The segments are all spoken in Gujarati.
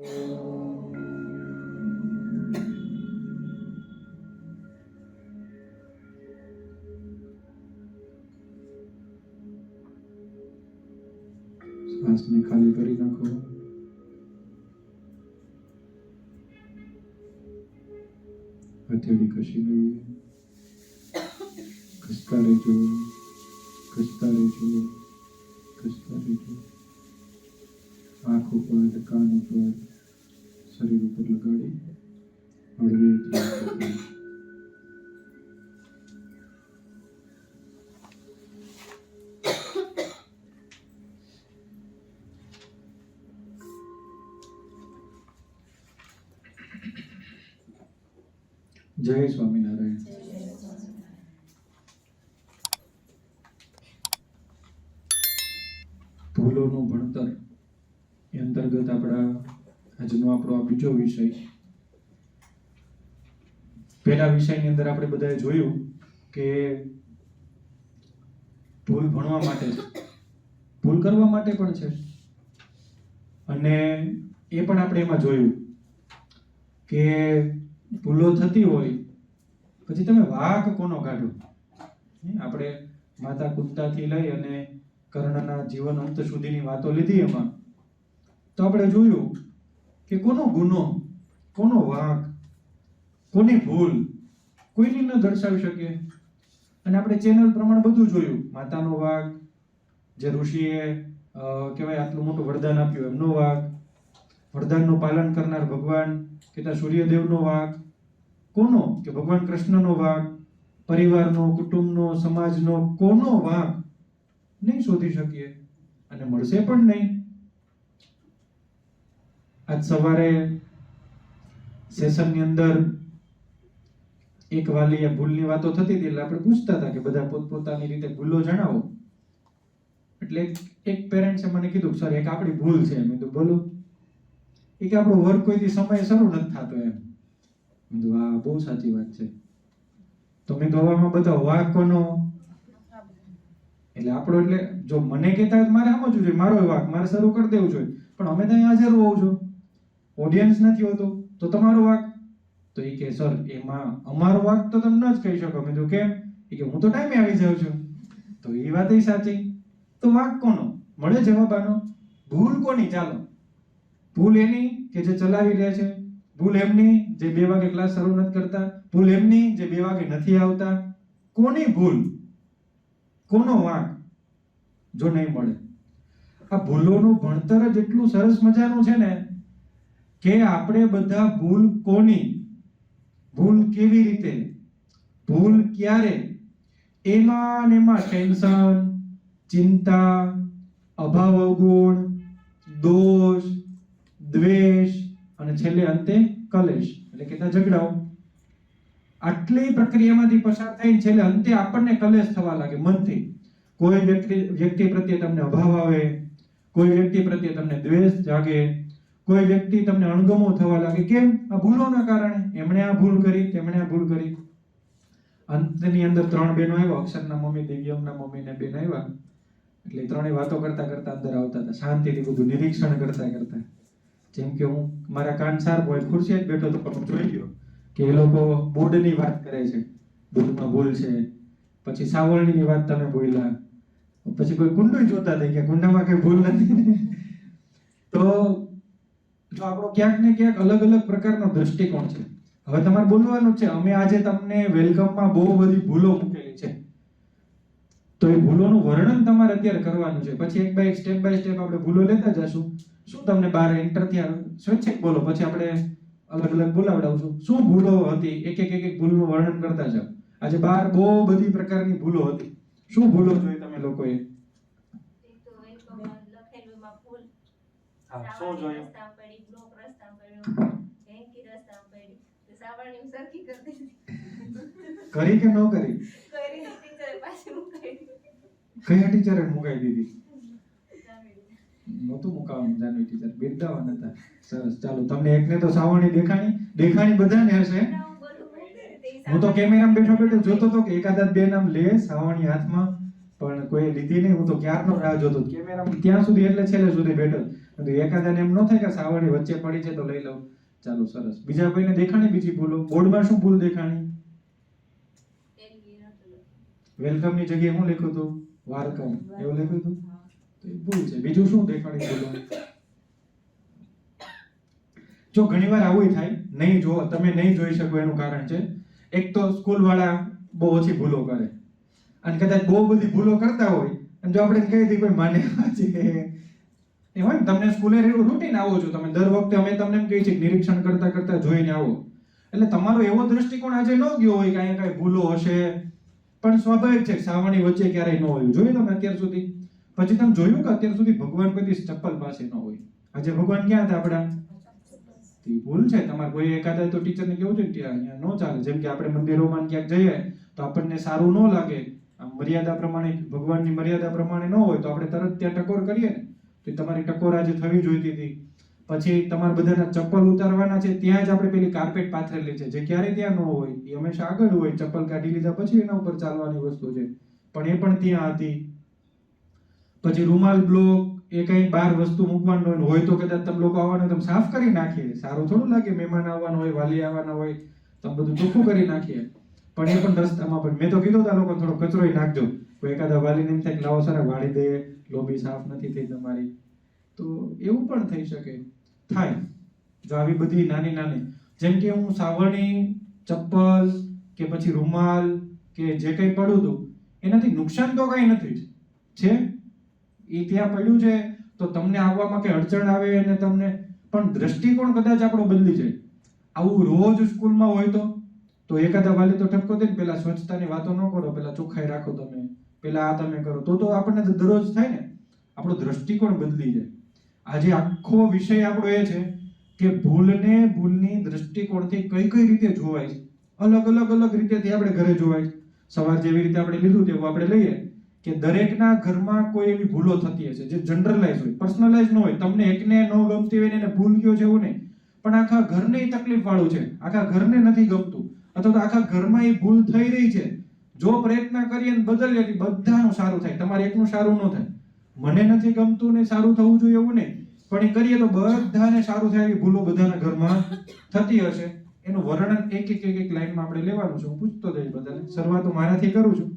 શ્વાસને ખાલી કરી નાખો. હથેળી કશી લઈએ. ખસતા રહેજો, ખસતા રહેજો, ખસતા રહેજો. આંખ ઉપર, કાન ઉપર, શરીર ઉપર લગાડી હળવેથી. જય સ્વામિનારાયણ. ભૂલોનું ભણતર એ અંતર્ગત આજનો આપણો આ બીજો વિષય. પહેલા વિષયની અંદર આપણે બધાએ જોયું કે ભૂલ ભણવા માટે છે, ભૂલ કરવા માટે પણ છે, અને એ પણ આપણે એમાં જોયું કે ભૂલો થતી હોય પછી તમે વાંક કોનો કાઢો. આપણે માતા કુંતાથી લઈ અને કર્ણના જીવન અંત સુધીની વાતો લીધી. એમાં તો આપણે જોયું કે કોનો ગુનો, કોનો વાંક, કોની ભૂલ કોઈની ન દર્શાવી શકે. અને આપણે ચેનલ પ્રમાણે બધું જોયું. માતાનો વાંક, જે ઋષિએ કહેવાય આટલું મોટું વરદાન આપ્યું એમનો વાંક, વરદાનનું પાલન કરનાર ભગવાન કેતા સૂર્યદેવનો વાંક, કોનો કે ભગવાન કૃષ્ણનો વાંક, પરિવારનો, કુટુંબનો, સમાજનો, કોનો વાંક નહીં શોધી શકીએ અને મળશે પણ નહીં. આજ સવારે સેશનની અંદર એક વાલીએ ભૂલની વાતો થતી હતી એટલે આપણે પૂછતા હતા કે બધા પોતપોતાની રીતે ભૂલો જણાવો. એટલે એક પેરેન્ટ્સે મને કીધું સર એક આપણી ભૂલ છે. મેં કીધું બોલો. એ કે આપણો વર્ક કોઈથી સમય શરૂ નથી થતો એમ. મેં કીધું હા બહુ સાચી વાત છે. તો મેં દવામાં બધા વાંક કોનો એટલે આપણો, એટલે જો મને કહેતા હોય મારે સમજવું જોઈએ મારો વાંક મારે શરૂ કરી દેવું જોઈએ, પણ અમે ત્યાં હાજર હોવું છું, ઓડિયન્સ નથી હોતો તો તમારો વાંક. તો એ કે સર એમાં અમારો વાંક તો તમે ન જ કહી શકો. મેં કીધું કેમ? એ કે હું તો ટાઈમે આવી જાઉં છું. તો એ વાત સાચી. તો વાંક કોનો? મળે જવાબ આનો. ભૂલ કોની? ચાલો, ભૂલ એની કે જે ચલાવી રહે છે, ભૂલ એમની જે 2 વાગે ક્લાસ શરૂ નથી કરતા, ભૂલ એમની જે 2 વાગે નથી આવતા. કોની ભૂલ, કોનો વાંક? જો નહીં મળે. આ ભૂલોનું ભણતર જ એટલું સરસ મજાનું છે ને કે આપણે બધા ભૂલ કોની, ભૂલ કેવી રીતે, ભૂલ ક્યારે, એમાં ટેન્શન, ચિંતા, અભાવ અવગુણ, દોષ, દ્વેષ અને છેલ્લે અંતે કલેશ એટલે કે ઝઘડાઓ. આટલી પ્રક્રિયામાંથી પસાર થઈને છેલ્લે અંતે આપણને કલેશ થવા લાગે મનથી. કોઈ વ્યક્તિ પ્રત્યે તમને અભાવ આવે, કોઈ વ્યક્તિ પ્રત્યે તમને દ્વેષ જાગે, કોઈ વ્યક્તિ તમને અણગમો થવા લાગે. કેમ? આ ભૂલોના કારણે. એમણે આ ભૂલ કરી, તેમણે આ ભૂલ કરી. અંતની અંદર 3 બહેનો આવ્યા, અક્ષરના મમ્મી, દિવ્યમના મમ્મી ને બેન આવ્યા. એટલે ત્રણેય વાતો કરતા કરતા અંદર આવતા હતા, શાંતિથી બધું નિરીક્ષણ કરતા કરતા. જેમ કે હું મારા કાન સાર હોય ખુરશી જ બેઠો તો પણ જોઈ ગયો કે એ લોકો બોર્ડની વાત કરે છે, દૂધમાં ભૂલ છે. પછી સાવરણીની વાત તમે બોલ્યા, પછી કોઈ કુંડું જોતા થઈ ગયા, કુંડામાં કઈ ભૂલ નથી. તો જો આપણો ક્યાંક ને ક્યાંક અલગ અલગ પ્રકારનો દ્રષ્ટિકોણ છે. હવે તમારે બોલવાનું છે. અમે આજે તમને વેલકમમાં બહુ બધી ભૂલો મૂકેલી છે, તો એ ભૂલોનું વર્ણન તમારે અત્યારે કરવાનું છે. પછી એક બાય સ્ટેપ બાય સ્ટેપ આપણે ભૂલો લેતા જશું. શું તમને બહાર એન્ટર થયા સ્વૈચ્છિક બોલો, પછી આપણે અલગ અલગ બોલાવડાવશું. શું ભૂલો હતી એક એક ભૂલનું વર્ણન કરતા જાઓ. આજે બહાર બહુ બધી પ્રકારની ભૂલો હતી. શું ભૂલો જોઈ તમે લોકોએ? શું જોયું? કરી કે ન કરી? કયા ટીચરે મુકાઈ દીધી? નહોતું મુકાવાનું. જાનવી ટીચર બિરદાવા નતા. સરસ. ચાલો, તમને એકને તો સાવરણી દેખાણી બધાને હશે. હું તો કેમેરામાં બેઠો જોતો હતો કે એકાદા બે નામ લે સાવરણી હાથમાં, પણ કોઈ લીધી નહીં. હું તો ક્યારનો રાહ જોતો કેમેરામાં ત્યાં સુધી, એટલે છેલ્લે સુધી બેઠો. તો એકાદાને એમ ન થાય કે સાવરણી વચ્ચે પડી છે તો લઈ લઉં, ચાલો સરસ. બીજા કોઈને દેખાણી બીજી ભૂલો? બોર્ડમાં શું ભૂલ દેખાણી? વેલકમ ની જગ્યાએ શું લખ્યું હતું? વેલકમ એવું લખ્યું હતું, તો એ ભૂલ છે. બીજું શું દેખાણી ભૂલો? જો ઘણીવાર આવું થાય, નહીં જો તમે નહીં જોઈ શકો એનું કારણ છે, એક તો સ્કૂલ વાળા બહુ ઓછી ભૂલો કરે, અને કદાચ બહુ બધી ભૂલો કરતા હોય અને જો આપણે કહી દઈએ કોઈ માને છે એ હોય ને, તમને સ્કૂલે રૂટીન આવો છો તમે દર વખતે, અમે તમને એમ કહીએ છીએ નિરીક્ષણ કરતા કરતા જોઈને આવો, એટલે તમારો એવો દ્રષ્ટિકોણ આજે ન ગયો હોય કે અહીંયા કઈ ભૂલો હશે, પણ સ્વાભાવિક છે સાવરણી વચ્ચે ક્યારેય ન હોય. જોયું તમે અત્યાર સુધી? પછી તમે જોયું કે અત્યાર સુધી ભગવાન કોઈ દિવસ ચપ્પલ પાસે ન હોય? આજે ભગવાન ક્યાં હતા આપણા? ભૂલ છે તમારે. કોઈ એકાદા તો ટીચરને કેવું છે કે અહીંયા ન ચાલે. જેમ કે આપણે મંદિરોમાં ક્યાંક જઈએ તો આપણને સારું ન લાગે, મર્યાદા પ્રમાણે, ભગવાનની મર્યાદા પ્રમાણે ન હોય તો આપણે તરત ત્યાં ટકોર કરીએ ને, તો તમારી ટકોર આજે થવી જોઈતી હતી. પછી તમારા બધાના ચપ્પલ ઉતારવાના છે, ત્યાં જ આપણે પેલી કાર્પેટ પાથરેલી છે, જે ક્યારે ત્યાં ન હોય, એ હંમેશા આગળ હોય. ચપ્પલ કાઢી લીધા પછી એના ઉપર ચાલવાની વસ્તુ છે, પણ એ પણ ત્યાં હતી. પછી રૂમાલ બ્લોક, એ કઈ બહાર વસ્તુ મૂકવાનું હોય તો કદાચ તમે લોકો આવવાના તમે સાફ કરી નાખીએ, સારું થોડું લાગે, મહેમાન આવવાના હોય, વાલી આવવાના હોય, તમે બધું ચોખ્ખું કરી નાખીએ, પણ એ પણ રસ્તામાં પણ મેં તો કીધું આ લોકો થોડો કચરોય નાખજો, કોઈ એકાદા વાલીને એમ થાય કે લાવો સર વાળી દે, લોબી સાફ નથી થઈ તમારી, તો એવું પણ થઈ શકે, થાય. જો આવી બધી નાની નાની, જેમ કે હું સાવરણી, ચપ્પલ કે પછી રૂમાલ કે જે કંઈ પડ્યું હતું એનાથી નુકસાન તો કઈ નથી છે, એ ત્યાં પડ્યું છે તો તમને આવવામાં કઈ અડચણ આવે અને તમને, પણ દ્રષ્ટિકોણ કદાચ આપણો બદલી જાય. આવું રોજ સ્કૂલમાં હોય તો એકાદા વાલી તો ઠપકો દે ને, પેલા સ્વચ્છતાની વાતો ન કરો, પેલા ચોખ્ખાઈ રાખો તમે, પેલા આ તમે કરો, તો આપણને તો દરરોજ થાય ને, આપણો દ્રષ્ટિકોણ બદલી જાય. આજે આખો વિષય આપણો એ છે કે ભૂલને ભૂલની દ્રષ્ટિકોણથી કઈ કઈ રીતે જોવાય છે, અલગ અલગ અલગ રીતેથી આપણે ઘરે જોવાય છે. સવાર જેવી રીતે આપણે લીધું તેવું આપણે લઈએ કે દરેકના ઘરમાં કોઈ એવી ભૂલો થતી હશે જે જનરલાઇઝ હોય, પર્સનલાઇઝ ન હોય. તમને એકને ન ગમતી હોય ને એને ભૂલ કયો છે એવું નહીં, પણ આખા ઘરને તકલીફ વાળું છે, આખા ઘરને નથી ગમતું, અથવા તો આખા ઘરમાં એ ભૂલ થઈ રહી છે, જો પ્રયત્ન કરીએ ને બદલીએ બધાનું સારું થાય, તમારે એકનું સારું ન થાય. મને નથી ગમતું ને સારું થવું જોઈએ એવું નહીં, પણ એ કરીએ તો બધાને સારું થાય એવી ભૂલો બધાના ઘરમાં થતી હશે. એનું વર્ણન એક એક એક એક લાઈનમાં આપણે લેવાનું છે. હું પૂછતો જઈશ બધાને, શરૂઆત હું મારાથી કરું છું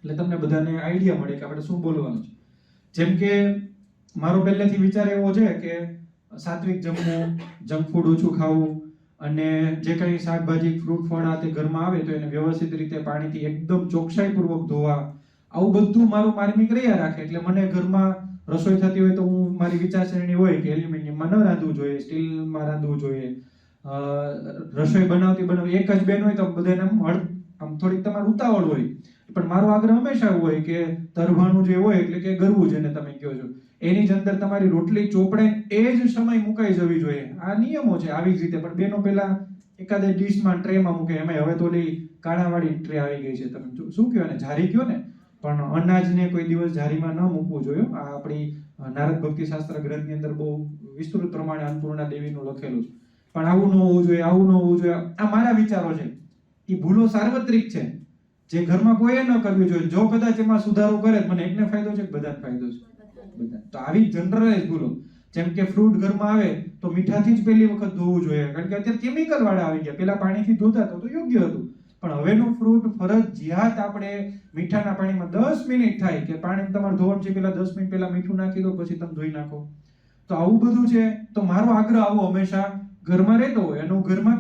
એટલે તમને બધાને આઈડિયા મળે કે આપણે શું બોલવાનું છે. જેમ કે મારો પહેલેથી વિચાર એવો છે કે સાત્વિક જમવું, જંક ફૂડ ઓછું ખાવું, અને જે કંઈ શાકભાજી, ફ્રૂટ, ફળ આ તે ઘરમાં આવે તો એને વ્યવસ્થિત રીતે પાણીથી એકદમ ચોકસાઈપૂર્વક ધોવા, આવું બધું મારું માર્મિક રહ્યા રાખે. એટલે મને ઘરમાં રસોઈ થતી હોય તો હું, મારી વિચારસરણી હોય કે એલ્યુમિનિયમમાં ન રાંધવું જોઈએ, સ્ટીલમાં રાંધવું જોઈએ. રસોઈ બનાવતી એક જ બેન હોય તો બધાને આમ થોડીક તમારે ઉતાવળ હોય, પણ મારો આગ્રહ હંમેશા હોય કે તરભાણું જે હોય એટલે કે ગરવું જેને તમે કહો છો, એની જ અંદર તમારી રોટલી ચોપડે એ જ સમય મુકાઈ જવી જોઈએ. આ નિયમો છે. આવી જ રીતે પણ બેનો પેલા એકાદે ડીશમાં, ટ્રેમાં મૂકે, એમાં હવે તો ઓલી કાણાવાળી ટ્રે આવી ગઈ છે, તમે શું કહો ને, જારી કહો ને, પણ અનાજને કોઈ દિવસ જારીમાં ન મૂકવું જોઈએ. આ આપણી નારદ ભક્તિ શાસ્ત્ર ગ્રંથની અંદર બહુ વિસ્તૃત પ્રમાણે અન્નપૂર્ણા દેવીનું લખેલું છે. પણ આવું ન હોવું જોઈએ, આવું ન હોવું જોઈએ. આ મારા વિચારો છે. એ ભૂલો સાર્વત્રિક છે, જે ઘરમાં કોઈએ ન કરવી જોઈએ. જો કદાચ એમાં સુધારો કરે, મને એકને ફાયદો છે કે બધાને ફાયદો છે? બધા. તો આવી જનરલાઇઝ ભૂલો, જેમ કે ફ્રૂટ ઘરમાં આવે તો મીઠાથી જ પહેલી વખત ધોવું જોઈએ, કારણ કે અત્યારે કેમિકલ વાળા આવી ગયા. પેલા પાણીથી ધોતા તો યોગ્ય હતું, પણ હવેનું ફ્રૂટ ફરજિયાત આપણે મીઠાના પાણીમાં 10 મિનિટ થાય કે પાણી તમારે ધોવાનું છે, પેલા 10 મિનિટ પહેલા મીઠું નાખી દો, પછી તમે ધોઈ નાખો. તો આવું બધું છે. તો મારો આગ્રહ આવો હંમેશા ઘરમાં રહેતો હોય, અને હું ઘરમાં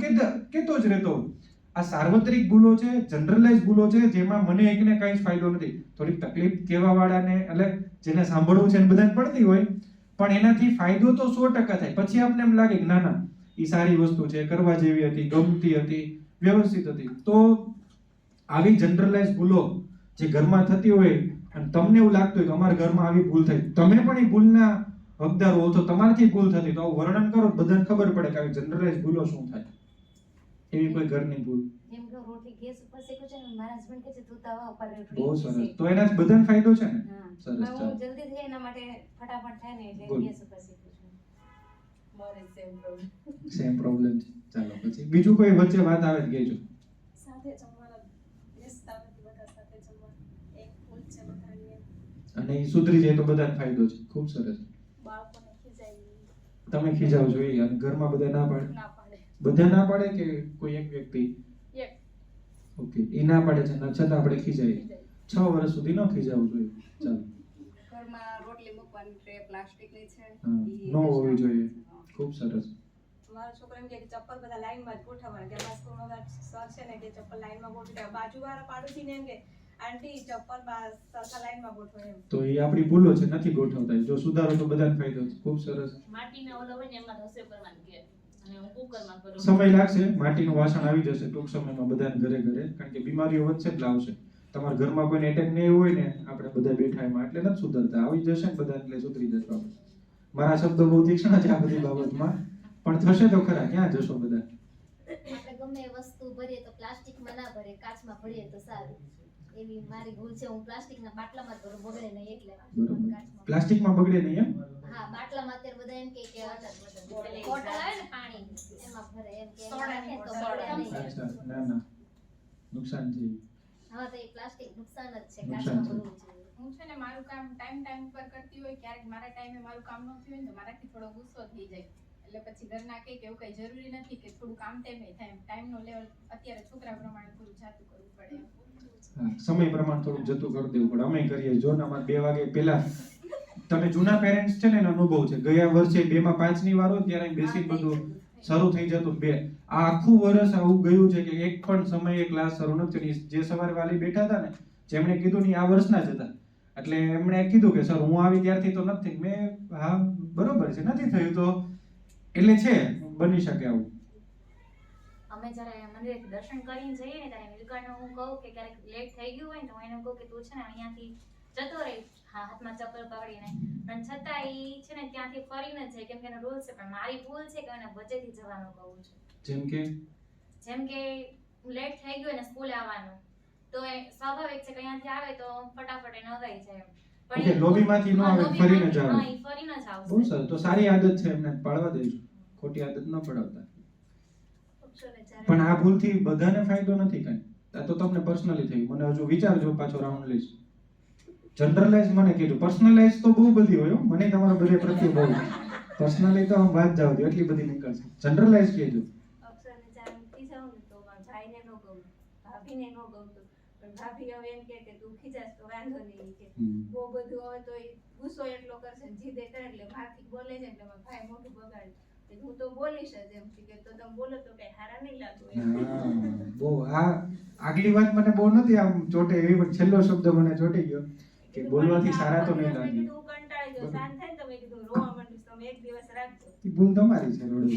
કેતો જ રહેતો હોય. આ સાર્વત્રિક ભૂલો છે, જનરલાઇઝ ભૂલો છે, જેમાં મને એકને કઈ જ ફાયદો નથી. થોડીક તકલીફ કહેવા વાળાને, એટલે જેને સાંભળવું છે એને બધાને પડતી હોય, પણ એનાથી ફાયદો તો 100% થાય. પછી આપણે એમ લાગે કે ના ના, એ સારી વસ્તુ છે, કરવા જેવી હતી, ગમતી હતી, વ્યવસ્થિત હતી. તો આવી જનરલાઇઝ ભૂલો જે ઘરમાં થતી હોય અને તમને એવું લાગતું હોય કે અમારા ઘરમાં આવી ભૂલ થઈ, તમે પણ એ ભૂલના હકદાર હો, તો તમારાથી ભૂલ થતી, તો આવું વર્ણન કરો, બધાને ખબર પડે કે આવી જનરલાઇઝ ભૂલો શું થાય. એવી કોઈ ઘરની ભૂલ. જેમ કે રોટલી ગેસ ઉપર શેકું છે ને, મારા હસબન્ડ કહે છે તું તવા ઉપર રોટલી બહુ સરસ. શેક. તો એનાથી બધાને ફાયદો છે ને? હા. સરસ. પણ ચાલો. હું જલ્દી થાય એના માટે ફટાફટ થાય ને એટલે Good. ગેસ ઉપર શેકું છું. મારે સેમ પ્રોબ્લેમ. સેમ પ્રોબ્લેમ છે. ચાલો પછી બીજું કોઈ વચ્ચે વાત આવે તો કહેજો. સાથે જમવાના બેસતા નથી બધા સાથે જમવા એક ભૂલ છે બધાની. અને એ સુધરી જાય તો બધાને ફાયદો છે. ખૂબ સરસ. બાળકોને ખીજાય તમે ખીજાવ છો એ અને ઘરમાં બધા ના પાડે? ના પાડે. બધા ના પાડે કે કોઈ એક વ્યક્તિ? એક. ઓકે, એ ના પાડે છે ને છતાં આપણે ખીજાઈએ. ખીજાય. 6 વર્ષ સુધી ન ખીજાવવું જોઈએ. ચાલો, ઘરમાં રોટલી મૂકવાની ટ્રે પ્લાસ્ટિકની છે હા, ઈ ન હોવી જોઈએ. હા. ખૂબ સરસ. મારો છોકરો એમ કહે કે ચપ્પલ બધા લાઈનમાં જ ગોઠવવાના. કે અમારા સ્કૂલમાં સર છે ને કે ચપ્પલ લાઈનમાં ગોઠવે. બાજુવાળા પાડોશીને એમ કે આંટી ચપ્પલ સરખા લાઈનમાં ગોઠવો એમ. તો એ આપણી ભૂલો છે, નથી ગોઠવતા. જો સુધારો તો બધાને ફાયદો છે. ખૂબ સરસ. માટીના ઓલા હોય ને એમાં રસોઈ કરવાની કે અને હું કુકરમાં કરું. સમય લાગશે, માટીનું વાસણ આવી જશે ટૂંક સમયમાં બધાને ઘરે ઘરે, કારણ કે બીમારીઓ વધશે એટલે આવશે. તમારા ઘરમાં કોઈને એટેક નહીં હોય ને, આપણે બધા બેઠા એમાં, એટલે નથી સુધરતા. આવી જશે ને બધા એટલે સુધરી જશે આપણે. મારા શબ્દો બહુ તીક્ષ્ણ છે આ બધી બાબતમાં, પણ થશે તો ખરા. ક્યાં જશો બધા? આપણે ગમે એ વસ્તુ ભરીએ તો પ્લાસ્ટિકમાં ના ભરીએ, કાચમાં ભરીએ તો સારું. એવી મારી ભૂલ છે. હું પ્લાસ્ટિકના બાટલામાં જ ભરું, બગડે નહીં એટલે. બરોબર. કાચમાં. પ્લાસ્ટિકમાં બગડે નહીં એમ? હા, બાટલામાં અત્યારે બધા એમ કહે કે બોટલ. બોટલ આવે ને પાણી, એમાં ભરે એમ કે એમાં સોડાની નાખે તો બોટલ. બગડે નહીં. અચ્છા, ના ના, નુકસાન છે. હા, તો એ પ્લાસ્ટિક નુકસાન જ છે. નુકસાન કાચમાં છે. ભરવું જોઈએ. હું છે ને મારું કામ ટાઈમ પર કરતી હોય, ક્યારેક મારા ટાઈમે મારું કામ ન થયું હોય ને તો મારાથી થોડો ગુસ્સો થઈ જાય. એટલે પછી ઘરના કહે કે એવું કઈ જરૂરી નથી કે થોડું કામ ટાઈમે થાય. ટાઈમનો લેવલ અત્યારે છોકરા પ્રમાણે પૂરું જાતું કરવું પડે. હા, સમય પ્રમાણે થોડુંક જતું કરી દેવું પડે. અમે કરીએ. જો ને અમારે 2 વાગે પહેલા, તમે જૂના પેરેન્ટ્સ છે ને એનો અનુભવ છે. ગયા વર્ષે 2 માં 5 ની વાર હોય ત્યારે અહીં બેસીને બધું શરૂ થઈ જતું. આ આખું વર્ષ આવું ગયું છે કે એક પણ સમયે ક્લાસ શરૂ નથી થયો. જે સવારે વાલી બેઠા હતા ને, જેમણે કીધું ને આ વર્ષના જ હતા. એટલે એમણે કીધું કે સર હું આવી ત્યારથી તો નથી. મેં હા બરોબર છે, નથી થયું તો એટલે છે, બની શકે આવું. અમે જ્યારે મંદિરેથી દર્શન કરીને જઈએ ને ત્યારે મિલકાને હું કહું કે ક્યારેક લેટ થઈ ગયું હોય ને તો એને કહું કે તું છે ને અહીંયાથી જતો રહે, હા હાથમાં ચપ્પલ પકડીને, પણ છતાં ઈ છે ને ત્યાંથી ફરીને જ જાય કેમ કે એનો રૂલ છે. પણ મારી ભૂલ છે કે એને વચ્ચેથી જવાનું કહું છું. જેમ કે લેટ થઈ ગયું ને સ્કૂલે આવવાનું તો એ સ્વાભાવિક છે કે અહીંયાથી આવે તો ફટાફટ એને અગાઈ જાય એમ. ઓકે, એ લોબીમાંથી ન આવે, ફરીને જ આવે. હા, ઈ ફરીને જ આવશે. બહુ સરસ. તો સારી આદત છે, એમને પાડવા દેજો. ખોટી આદત ન પડાવતા. પક્ષોને જ્યારે પણ આ ભૂલથી બધાને ફાયદો નથી કાંઈ. આ તો તમને પર્સનલી થયું. મને હજુ વિચારજો, પાછો રાઉન્ડ લઈશ. જનરલાઇઝ મને કીધું. પર્સનલાઇઝ તો બહુ બધી હોય હો. મને તમારા બધે પ્રત્યે બહુ. પર્સનલી તો આમ વાત જાવ દો, એટલી બધી નીકળશે. જનરલાઇઝ કહેજો. અક્ષરને જ્યારે હું ખીજાવું ને તો મારા ભાઈને ન ગમતું, ભાભીને ન ગમતું. પણ ભાભી હવે એમ કહે કે તું ખીજાશ તો વાંધો નહીં કે બહુ બધું હવે તો એ ગુસ્સો એટલો કરશે ને જીદે કરે એટલે મારથી બોલે છે એટલે મારા ભાઈ મોઢું બગાડે. એટલે હું તો બોલીશ જ એમ કે તો તમે બોલો તો કઈ હારા નહીં લાગો એમ. હા, બહુ આ આગલી વાત મને બહુ નથી આમ ચોટે એવી, પણ છેલ્લો શબ્દ મને ચોટી ગયો કે બોલવાથી સારા તો નહીં મેં લાગે. કીધું હું કંટાળી ગયો, શાંત થાય ને તો મેં કીધું રોવા માંડીશ, તમે એક દિવસ રાખજો. એ ભૂલ તમારી છે રોડે.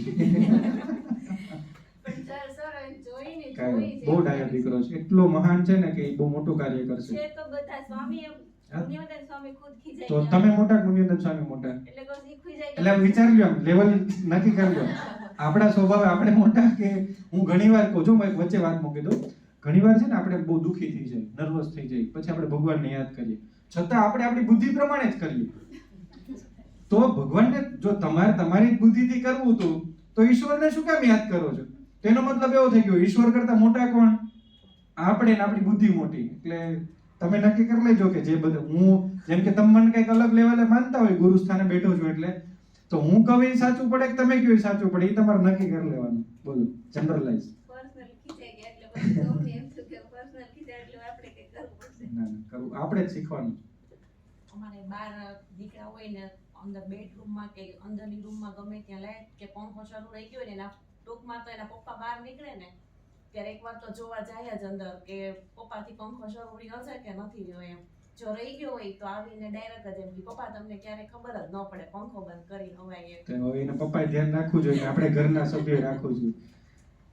પણ સર હવે જોઈને કાંઈ બહુ ડાયો દીકરો છે, એટલો મહાન છે ને કે એ બહુ મોટું કાર્ય કરશે. છે તો બધા સ્વામી એમ પુણ્યવંતન સ્વામી ખુદ ખીજાઈ તો ગયા. તમે મોટા મુનિંદન સ્વામી મોટા, એટલે કહું છું, ઈ ખીજાઈ એટલે આમ વિચાર લ્યો, આમ લેવલ નક્કી કરી લો. આપણા સ્વભાવે આપણે મોટા કે હું ઘણીવાર કહું છું, એક વચ્ચે વાત મૂકી દઉં. ઘણીવાર છે ને આપણે બહુ દુઃખી થઈ જાય, નર્વસ થઈ જાય, પછી આપણે ભગવાનને યાદ કરીએ, છતાં આપણે આપણી બુદ્ધિ પ્રમાણે જ કરીએ. તો ભગવાનને જો તમારી જ બુદ્ધિથી કરવું હતું તો ઈશ્વરને શું કામ યાદ કરો છો? તેનો મતલબ એવો થઈ ગયો ઈશ્વર કરતા મોટા કોણ? આપણે ને આપણી બુદ્ધિ મોટી. એટલે તમે નક્કી કરી લેજો કે જે બધું હું, જેમ કે તમે મને કંઈક અલગ લેવલે માનતા હોય, ગુરુ સ્થાને બેઠો છું એટલે, તો હું કહું એ સાચું પડે કે તમે કહો એ સાચું પડે, એ તમારે નક્કી કરી લેવાનું. બોલો, જનરલાઇઝ. પર્સનલ ખીજાઈ ગયા એટલે પછી તો હું એમ છું કે પર્સનલ ખીજાય એટલે આપણે કંઈક કરવું પડશે. ના ના, કરવું આપણે જ શીખવાનું. અમારે બાર દીકરા હોય ને અંદર બેડરૂમમાં કે અંદરની રૂમમાં ગમે ત્યાં લાઈટ કે પંખો શરૂ રહી ગયો ને એના ટૂંકમાં તો એના પપ્પા બહાર નીકળે ને ત્યારે એકવાર તો જોવા જાય જ અંદર કે પપ્પાથી પંખો શરૂ રહ્યો છે કે નથી રહ્યો એમ. જો રહી ગયો હોય તો આવીને ડાયરેક્ટ જ એમ કે પપ્પા તમને ક્યારે ખબર જ ન પડે, પંખો બંધ કરી હવાય એમ. તો હવે એના પપ્પાએ ધ્યાન રાખવું જોઈએ, આપણે ઘરના સભ્યોએ રાખવું જોઈએ.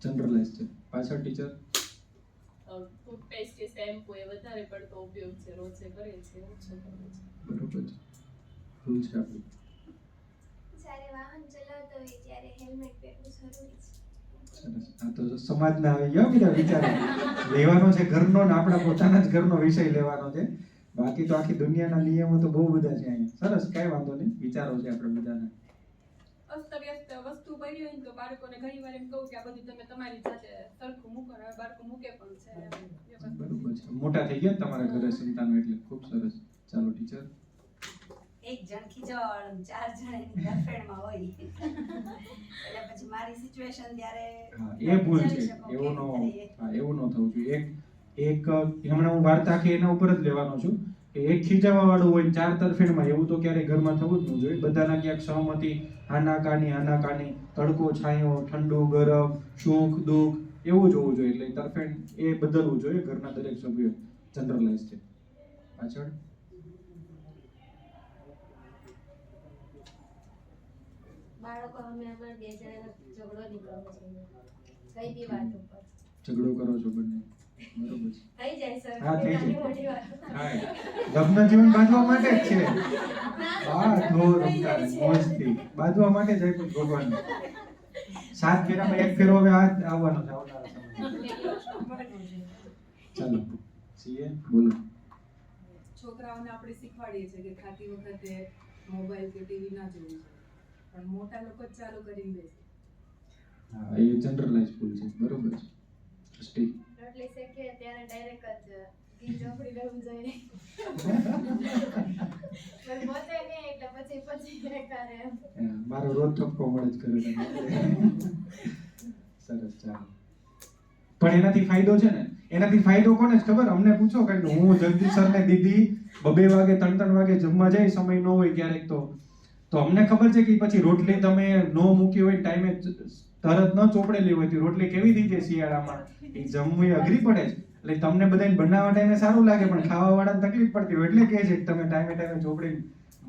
જનરલાઇઝ છે. પાછળ ટીચર ટૂથપેસ્ટ કે શેમ્પુ એ વધારે પડતો ઉપયોગ છે, રોજે કરે છે, ઓછો કરે છે. બરોબર છે. ભૂલ છે આપણી. જ્યારે વાહન ચલાવતો હોય ત્યારે હેલ્મેટ પહેરવું જરૂરી છે. સરસ. આ તો સમાજના આવી ગયા બધા વિચારો લેવાનો છે, ઘરનો ને આપણા પોતાના જ ઘરનો વિષય લેવાનો છે. બાકી તો આખી દુનિયાના નિયમો તો બહુ બધા છે અહીંયા. સરસ, કાંઈ વાંધો નહીં, વિચારો છે આપણે બધાના. અસ્તવ્યસ્ત વસ્તુ પડી હોય ને તો બાળકોને ઘણી વાર એમ કહું કે આ બધું તમે તમારી જાતે સરખું મૂકો. હવે બાળકો મૂકે પણ છે. બરોબર છે. મોટા થઈ ગયા ને તમારા ઘરે સંતાનો, એટલે ખૂબ સરસ. ચાલો ટીચર. એક જણ ખીજાવાવાળું ને 4 જણ એની તરફેણમાં હોય એટલે પછી મારી સિચ્યુએશન ત્યારે હા, એ ભૂલ છે. વિચારી શકો એવું નો કેવી રીતે હા, એવું ન થવું જોઈએ. એક હમણાં હું વાર્તા કે એના ઉપર જ લેવાનો છું કે એક ખીજાવા વાળું હોય ને 4 તરફેણમાં, એવું તો ક્યારેય ઘરમાં થવું જ ન જોઈએ. બધાના ક્યાંક સહમતિ, આના કાની, તડકો છાંયો, ઠંડુ ગરમ, સુખ દુઃખ એવું જ હોવું જોઈએ. એટલે તરફેણ એ બદલવું જોઈએ ઘરના દરેક સભ્યોએ. જનરલાઇઝ છે. પાછળ બાળકો અમે અમારે બે જણાનો ઝઘડો નહીં કરવો જોઈએ કઈ બી વાત ઉપર. ઝઘડો કરો છો બંને, બરોબર છે. થઈ જાય સર હા, થઈ જાય. નાની મોટી વાત. હા, લગ્ન જીવન બાંધવા માટે જ છે. બાંધો રમતા મોજથી બાંધવા માટે જ આપ્યું ભગવાન. 7 ફેરામાં 1 ફેરો હવે આ આવવાનો છે આવનારા સમયમાં. ચાલો સીએ બોલો. છોકરાઓને આપણે શીખવાડીએ છીએ કે ખાતી વખતે મોબાઈલ કે ટીવી ના જોવું જોઈએ, પણ મોટા લોકો જ ચાલુ કરીને બેસે. હા, એ જનરલાઇઝ ભૂલ છે, બરોબર છે. સ્ટીક રોટલી શેકે ત્યારે ડાયરેક્ટ જ ઘી ચોપડી લેવું જોઈએ. પણ પહોંચે નહીં એટલે પછી કરે એમ. મારો રોજ ઠપકો મળે જ કરે તમને. સરસ, ચાલો. પણ એનાથી ફાયદો છે ને, એનાથી ફાયદો કોને જ ખબર? અમને પૂછો કે હું જગદીશ સરને દીદી 2 વાગે 3 વાગે જમવા જાય, સમય ન હોય ક્યારેક તો અમને ખબર છે કે પછી રોટલી તમે નો મૂકી હોય ટાઈમે તરત ન ચોપડેલી હોય તો રોટલી કેવી થઈ જાય શિયાળામાં, એ જમવું એ અઘરી પડે છે. એટલે તમને બધાને બનાવવા ટાઈમે સારું લાગે પણ ખાવા વાળાને તકલીફ પડતી હોય એટલે કહે છે કે તમે ટાઈમે ચોપડીને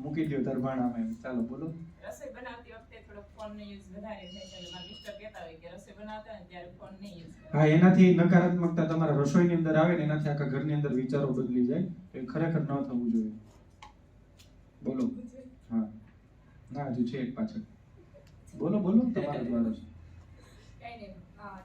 મૂકી દો દરબાણામાં એમ. ચાલો બોલો. રસોઈ બનાવતી વખતે થોડો ફોનનો યુઝ વધારે થાય છે એટલે મારા મિસ્ટર કહેતા હોય કે રસોઈ બનાવતા હોય ને ત્યારે ફોન નહીં યુઝ કરો. હા, એનાથી નકારાત્મકતા તમારા રસોઈની અંદર આવે ને એનાથી આખા ઘરની અંદર વિચારો બદલી જાય. એ ખરેખર ન થવું જોઈએ. બોલો. હા, ના હજુ છે એક પાછળ. બોલો તમારો દ્વારા છે. કઈ નહીં,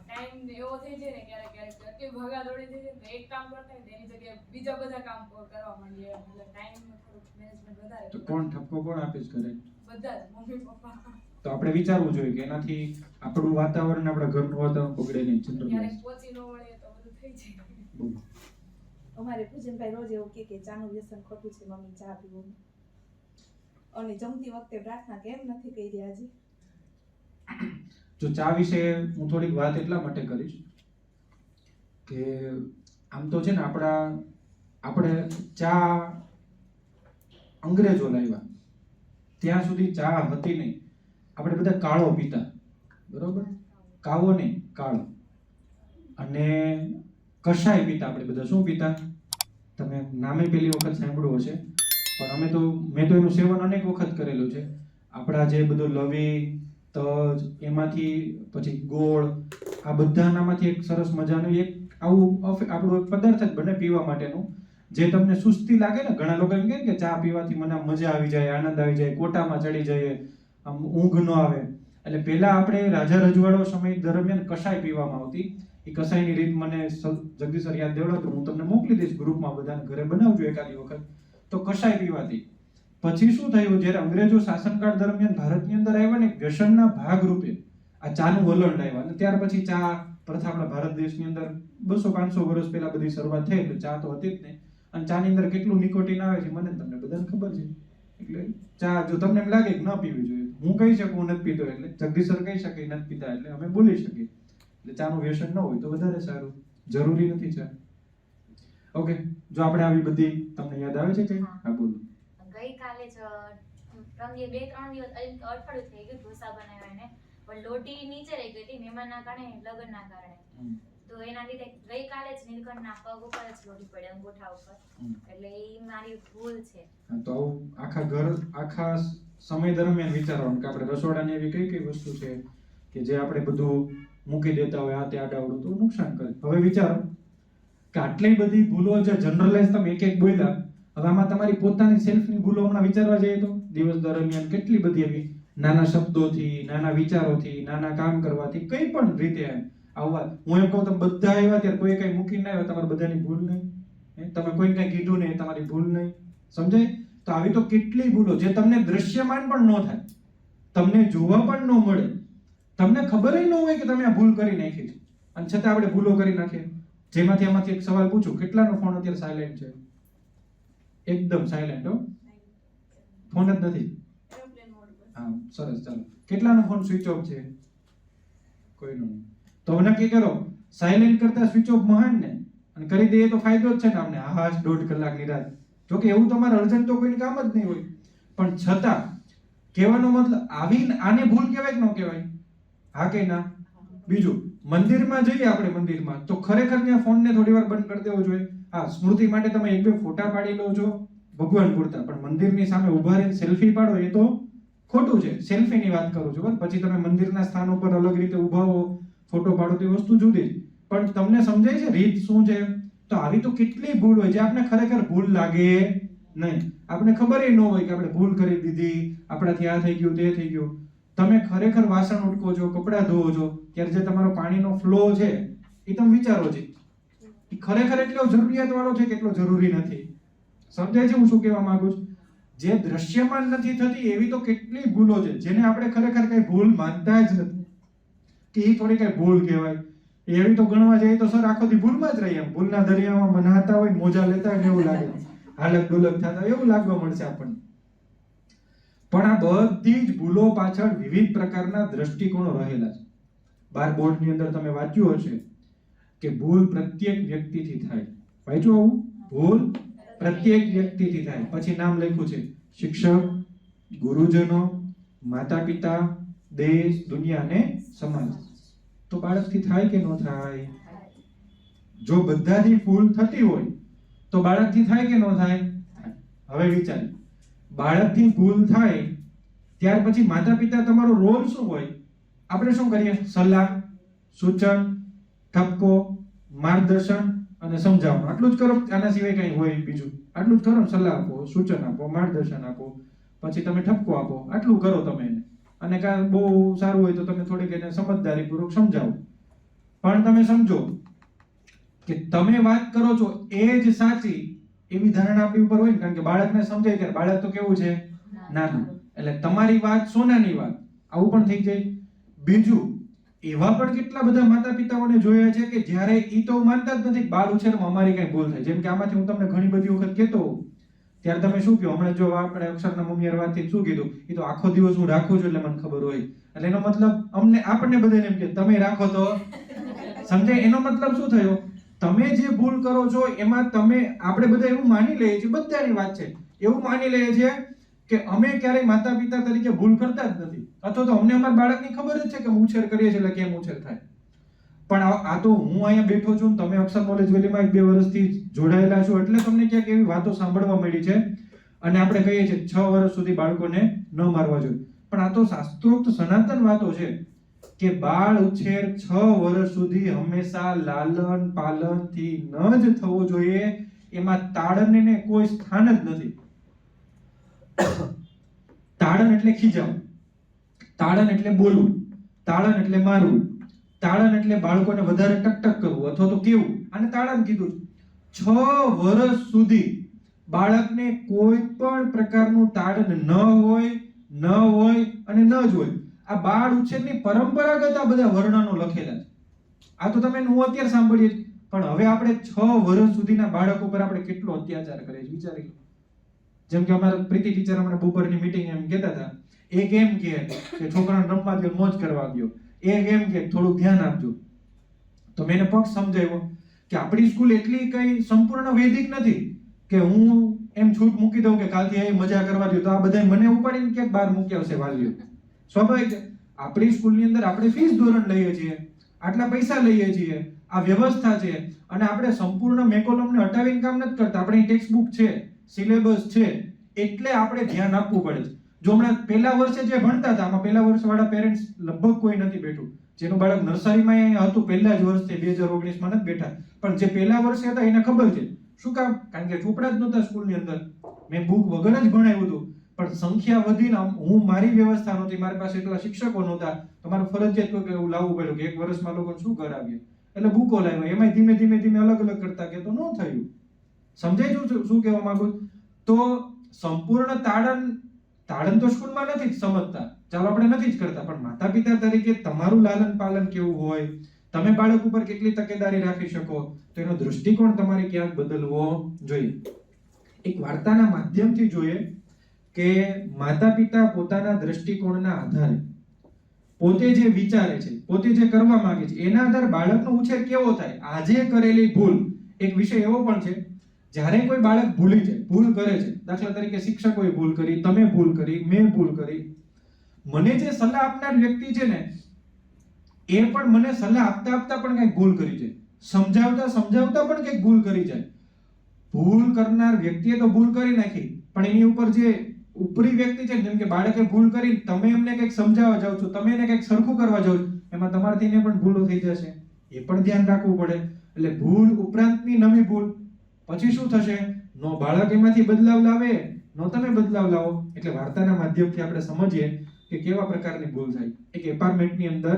ટાઈમ એવો થઈ જાય ને ક્યારેક કે ભાગાદોડી થઈ જાય તો એક કામ કરતા હોય તેની જગ્યાએ બીજા બધા કામ કરવા માંડીએ એટલે ટાઈમ થોડું મેનેજમેન્ટ વધારે. તો કોણ ઠપકો કોણ આપે છે ઘરે? બધા જ મમ્મી પપ્પા. તો આપણે વિચારવું જોઈએ કે એનાથી આપણું વાતાવરણ, આપણા ઘરનું વાતાવરણ બગડે નહીં. ક્યારેક પહોંચી ન મળે તો બધું થઈ જાય. બોલો. અમારે પૂજનભાઈ રોજ એવું કે ચાનું વ્યસન ખોટું છે મમ્મી, ચા પીવું. અને જમતી વખતે પ્રાર્થના કેમ નથી કરી આજે? જો ચા વિશે હું થોડીક વાત એટલા માટે કરીશ કે આમ તો છે ને આપણે ચા અંગ્રેજો લાવ્યા ત્યાં સુધી ચા હતી નહીં. આપણે બધા કાળો પીતા, બરોબર? કાવો નહીં, કાળો. અને કશાય પીતા આપણે બધા. શું પીતા? તમે નામે પહેલી વખત સાંભળ્યું હશે પણ મેં તો એનું સેવન અનેક વખત કરેલું છે. આપણા જે બધું લવિંગ, તજ, એમાંથી પછી ગોળ, આ બધાનામાંથી એક સરસ મજાનું એક આવું આપણું એક પદાર્થ જ બને પીવા માટેનું, જે તમને સુસ્તી લાગે ને. ઘણા લોકો એમ કહે કે ચા પીવાથી મને મજા આવી જાય, આનંદ આવી જાય, કોટામાં ચડી જાય, આમ ઊંઘ ન આવે. એટલે પહેલા આપણે રાજા રજવાડો સમય દરમિયાન કશાય પીવામાં આવતી. એ કશાયની રીત મને જગદીશ સર યાદ દેવડાવતો, હું તમને મોકલી દઈશ ગ્રુપમાં, બધાને ઘરે બનાવજો એકાદી વખત. તો કશાય પીવાતી. પછી શું થયું, જ્યારે અંગ્રેજો શાસનકાળ દરમિયાન ભારતની અંદર આવ્યા ને, વ્યસનના ભાગ રૂપે આ ચાનું વલણ લાવ્યા. અને ત્યાર પછી ચા પ્રથા આપણા ભારત દેશની અંદર 200-500 વર્ષ પહેલા બધી શરૂઆત થઈ. એટલે ચા તો હતી જ નહીં. અને ચાની અંદર કેટલું નિકોટિન આવે છે મને તમને બધાને ખબર છે. એટલે ચા જો તમને એમ લાગે કે ન પીવી જોઈએ, હું કહી શકું હું નથી પીતો, એટલે જગદીશ સર કહી શકે નથી પીતા, એટલે અમે બોલી શકીએ. એટલે ચાનું વ્યસન ન હોય તો વધારે સારું, જરૂરી નથી ચા. ઓકે, જો આપણે આવી બધી તમને યાદ આવે છે કે? હા બોલો. ગઈકાલે જ 2-3 દિવસ અઠવાડિયું થઈ ગયું ઢોસા બનાવ્યા ને, પણ લોટી નીચે રહી ગઈ હતી મહેમાનના કારણે, લગ્નના કારણે. તો એના લીધે ગઈકાલે જ નીલકંઠના પગ ઉપર જ લોટી પડી, અંગૂઠા ઉપર. એટલે એ મારી ભૂલ છે. તો આખા ઘર આખા સમય દરમિયાન વિચારવાનું કે આપણે રસોડાની એવી કઈ કઈ વસ્તુ છે કે જે આપણે બધું મૂકી દેતા હોય, આ તે આડાવડું તો નુકસાન કરે. હવે વિચારો કે આટલી બધી ભૂલો જે જનરલાઇઝ તમે એક બોલ્યા, હવે આમાં તમારી પોતાની સેલ્ફની ભૂલો હમણાં વિચારવા જઈએ તો દિવસ દરમિયાન કેટલી બધી એવી નાના શબ્દોથી, નાના વિચારોથી, નાના કામ કરવાથી, કઈ પણ રીતે આવવા. હું એમ કહું તો બધા આવ્યા ત્યારે કોઈ કઈ મૂકીને આવ્યા, તમારી બધાની ભૂલ નહીં. તમે કોઈને કઈ કીધું નહીં, તમારી ભૂલ નહીં. સમજાય? તો આવી તો કેટલી ભૂલો જે તમને દ્રશ્યમાન પણ ન થાય, તમને જોવા પણ ન મળે, તમને ખબર ન હોય કે તમે આ ભૂલ કરી નાખી છે, અને છતાં આપણે ભૂલો કરી નાખીએ. જેમાંથી એક સવાલ પૂછું, કેટલાનો ફોન અત્યારે સાયલેન્ટ છે? એકદમ સાયલેન્ટ. હો, ફોન જ નથી. એરોપ્લેન મોડ પર. હા સરસ, ચાલો. કેટલાનો ફોન સ્વિચ ઓફ છે? કોઈનો નહીં. તો હવે નક્કી કરો, સાયલેન્ટ કરતા સ્વિચ ઓફ મહાન ને, અને કરી દઈએ તો ફાયદો જ છે ને અમને. આહાશ 1.5 કલાકની રાત. જો કે એવું તમારે અર્જન્ટ તો કોઈ કામ જ નહીં હોય, પણ છતાં કહેવાનો મતલબ આને ભૂલ કહેવાય કે ન કહેવાય? હા કે ના? બીજું, મંદિરમાં જઈએ આપણે, મંદિરમાં તો ખરેખર ત્યાં ફોનને થોડી વાર બંધ કરી દેવો જોઈએ. હા, સ્મૃતિ માટે તમે 1-2 ફોટા પાડી લો છો ભગવાન પૂરતા, પણ મંદિરની સામે ઊભા રહીને સેલ્ફી પાડો એ તો ખોટું છે. સેલ્ફીની વાત કરું છું, પછી તમે મંદિરના સ્થાન ઉપર અલગ રીતે ઊભા હો, ફોટો પાડો તો એ વસ્તુ જુદી જ. પણ તમને સમજાય છે રીત શું છે? તો આવી તો કેટલી ભૂલ હોય જે આપણે ખરેખર ભૂલ લાગે નહીં. આપણે ખબર ન હોય કે આપણે ભૂલ કરી દીધી, આપણાથી આ થઈ ગયું, તે થઈ ગયું. તમે ખરેખર વાસણ ઉટકો છો, કપડાં ધોવો છો, ત્યારે જે તમારો પાણીનો ફ્લો છે એ તમે વિચારો છો, એ ખરેખર એટલો જરૂરિયાત વાળો છે કે એટલો જરૂરી નથી. સમજાય છે હું શું કહેવા માંગુ છું? જે દ્રશ્યમાન નથી થતી એવી તો કેટલી ભૂલો છે જેને આપણે ખરેખર કઈ ભૂલ માનતા જ નથી કે એ થોડી કઈ ભૂલ કહેવાય. એવી તો ગણવા જઈએ તો સર આખો દી ભૂલમાં જ રહીએ. ભૂલના દરિયામાં મનાતા હોય, મોજા લેતા હોય ને એવું લાગે, હાલત ડોલક થતા હોય એવું લાગવા મળશે આપણને. પણ આ બધી જ ભૂલો પાછળ વિવિધ પ્રકારના દ્રષ્ટિકોણો રહેલા છે. 12 બોર્ડની અંદર તમે વાંચ્યું હશે કે ભૂલ પ્રત્યેક વ્યક્તિથી થાય. વાંચ્યું આવું? ભૂલ પ્રત્યેક વ્યક્તિથી થાય. પછી નામ લખ્યું છે શિક્ષક, ગુરુજનો, માતા પિતા, દેશ, દુનિયા અને સમાજ. તો બાળકથી થાય કે ન થાય? જો બધાથી ભૂલ થતી હોય તો બાળકથી થાય કે ન થાય? હવે વિચાર, બાળકથી ભૂલ થાય ત્યાર પછી માતા પિતા તમારો રોલ શું હોય? આપણે શું કરીએ? સલાહ, સૂચન, ઠપકો, માર્ગદર્શન અને સમજાવવાનું. આટલું જ કરો. આના સિવાય કઈ હોય બીજું? આટલું જ કરો. સલાહ આપો, સૂચન આપો, માર્ગદર્શન આપો, પછી તમે ઠપકો આપો. આટલું કરો તમે એને. અને કાં બહુ સારું હોય તો તમે થોડીક એને સમજદારીપૂર્વક સમજાવો. પણ તમે સમજો કે તમે વાત કરો છો એ જ સાચી એવી ધારણા આપણી ઉપર હોય ને, કારણ કે બાળકને સમજાય ત્યારે બાળક તો કેવું છે? નાનું. એટલે તમારી વાત સોનાની વાત, આવું પણ થઈ જાય. બીજું, એવા પણ કેટલા બધા માતા પિતાઓને જોયા છે કે જ્યારે ઈ તો માનતા જ નથી બાળ ઉછેરમાં અમારી કઈ ભૂલ થાય. જેમ કે આમાંથી હું તમને ઘણી બધી વખત કહેતો હોઉં ત્યારે તમે શું કહો? હમણાં જો આપણે અક્ષરના મમ્મી વાતથી શું કીધું, એ તો આખો દિવસ હું રાખું છું એટલે મને ખબર હોય. એટલે એનો મતલબ આપણને બધાને એમ કે તમે રાખો તો સમજાય. એનો મતલબ શું થયો? તમે જે ભૂલ કરો છો એમાં આપણે બધા એવું માની લઈએ છીએ, બધાની વાત છે, એવું માની લઈએ છીએ કે અમે ક્યારેય માતા પિતા તરીકે ભૂલ કરતા જ નથી, અથવા તો અમને અમારા બાળકની ખબર જ છે કે ઉછેર કરીએ છીએ એટલે કેમ ઉછેર થાય. પણ આ તો હું અહીંયા બેઠો છું, તમે અક્ષર નોલેજ વેલીમાં 2 વર્ષથી જોડાયેલા છો એટલે તમને ક્યાંક એવી વાતો સાંભળવા મળી છે. અને આપણે કહીએ છીએ 6 વર્ષ સુધી બાળકોને ન મારવા જોઈએ. પણ આ તો શાસ્ત્રોક્ત સનાતન વાતો છે કે બાળ ઉછેર 6 વર્ષ સુધી હંમેશા લાલન પાલનથી ન જ થવો જોઈએ. એમાં તાડનને કોઈ સ્થાન જ નથી. તાડન એટલે ખીજાવું, તાડન એટલે બોલવું, તાડન એટલે મારવું, તાડન એટલે બાળકોને વધારે ટકટક કરવું અથવા તો કેવું. આને તાડન કીધું. 6 વર્ષ સુધી બાળકને કોઈ પણ પ્રકારનું તાડન ન હોય અને ન જ હોય. આ બાળ ઉછેરની પરંપરાગત આ બધા વર્ણનો લખેલા છે. આ તો તમે હું અત્યારે સાંભળીએ, પણ હવે આપણે 6 વર્ષ સુધીના બાળક ઉપર આપણે કેટલો અત્યાચાર કરીએ છીએ વિચારી લો. જેમ કે અમારા પ્રીતિ ટીચર હમણાં બપોરની મીટિંગ એમ કહેતા હતા, એક એમ કે છોકરાને રમવા દો, મોજ કરવા દો, એક એમ કે થોડું ધ્યાન આપજો. તો મેં એને પક્ષ સમજાવ્યો કે આપણી સ્કૂલ એટલી કઈ સંપૂર્ણ વૈદિક નથી કે હું એમ છૂટ મૂકી દઉં કે કાલથી અહીં મજા કરવા દો તો આ બધા મને ઉપાડીને ક્યાંક બહાર મૂકી આવશે વાલીઓ. સ્વાભાવિક છે. આપણી સ્કૂલની અંદર આપણે ફીસ ધોરણ લઈએ છીએ, આટલા પૈસા લઈએ છીએ, આ વ્યવસ્થા છે, અને આપણે સંપૂર્ણ મેકોલમને હટાવીને કામ નથી કરતા. આપણી ટેક્સ્ટ બુક છે, સિલેબસ છે, એટલે આપણે ધ્યાન આપવું પડે છે. જો હમણાં પહેલા વર્ષે જે ભણતા હતા, આમાં પહેલા વર્ષ વાળા પેરેન્ટ્સ લગભગ કોઈ નથી બેઠું. જેનું બાળક નર્સરીમાં હતું પહેલા જ વર્ષે 2019માં નથી બેઠા, પણ જે પહેલા વર્ષે હતા એને ખબર છે. શું કામ? કારણ કે ચોપડા જ નહોતા સ્કૂલની અંદર, મેં બુક વગર જ ભણાવ્યું હતું. પણ સંખ્યા વધીને હું મારી વ્યવસ્થા નહોતી, મારી પાસે એટલા શિક્ષકો નહોતા, તમારું ફરજિયાત એવું લાવવું પડ્યું કે 1 વર્ષમાં લોકોને શું કરાવીએ, એટલે બુકો લાવ્યા. એમાં ધીમે ધીમે અલગ અલગ કરતા કે તો ન થયું. સમજાય શું કહેવા માંગુ? તો સંપૂર્ણ તાડન તો સ્કૂલમાં નથી જ સમજતા, ચાલો આપણે નથી જ કરતા, પણ માતા પિતા તરીકે તમારું લાલન પાલન કેવું હોય, તમે બાળક ઉપર કેટલી તકેદારી રાખી શકો, તો એનો દૃષ્ટિકોણ તમારે ક્યાંક બદલવો જોઈએ. એક વાર્તાના માધ્યમથી જોઈએ કે માતા પિતા પોતાના દ્રષ્ટિકોણના આધારે પોતે જે વિચારે છે, પોતે જે કરવા માંગે છે, એના આધારે બાળકનો ઉછેર કેવો થાય. આજે કરેલી ભૂલ, એક વિષય એવો પણ છે, જ્યારે કોઈ બાળક ભૂલી જાય, ભૂલ કરે છે, દાખલા તરીકે શિક્ષકોએ ભૂલ કરી, તમે ભૂલ કરી, મેં ભૂલ કરી, મને જે સલાહ આપનાર વ્યક્તિ છે ને એ પણ મને સલાહ આપતા આપતા પણ કંઈક ભૂલ કરી જાય, સમજાવતા સમજાવતા પણ કંઈક ભૂલ કરી જાય. ભૂલ કરનાર વ્યક્તિએ તો ભૂલ કરી નાખી, પણ એની ઉપર જે ઉપરી વ્યક્તિ છે, જેમ કે બાળકે ભૂલ કરી, તમે એમને કંઈક સમજાવવા જાવ છો, તમે એને કંઈક સરખું કરવા જાવ છો, એમાં તમારાથી ને પણ ભૂલો થઈ જશે, એ પણ ધ્યાન રાખવું પડે. એટલે ભૂલ ઉપરાંતની નવી ભૂલ, પછી શું થશે? નો બાળક એમાંથી બદલાવ લાવે, નો તમે બદલાવ લાવો. એટલે વાર્તાના માધ્યમથી આપણે સમજીએ કે કેવા પ્રકારની ભૂલ થાય. એક એપાર્ટમેન્ટની અંદર,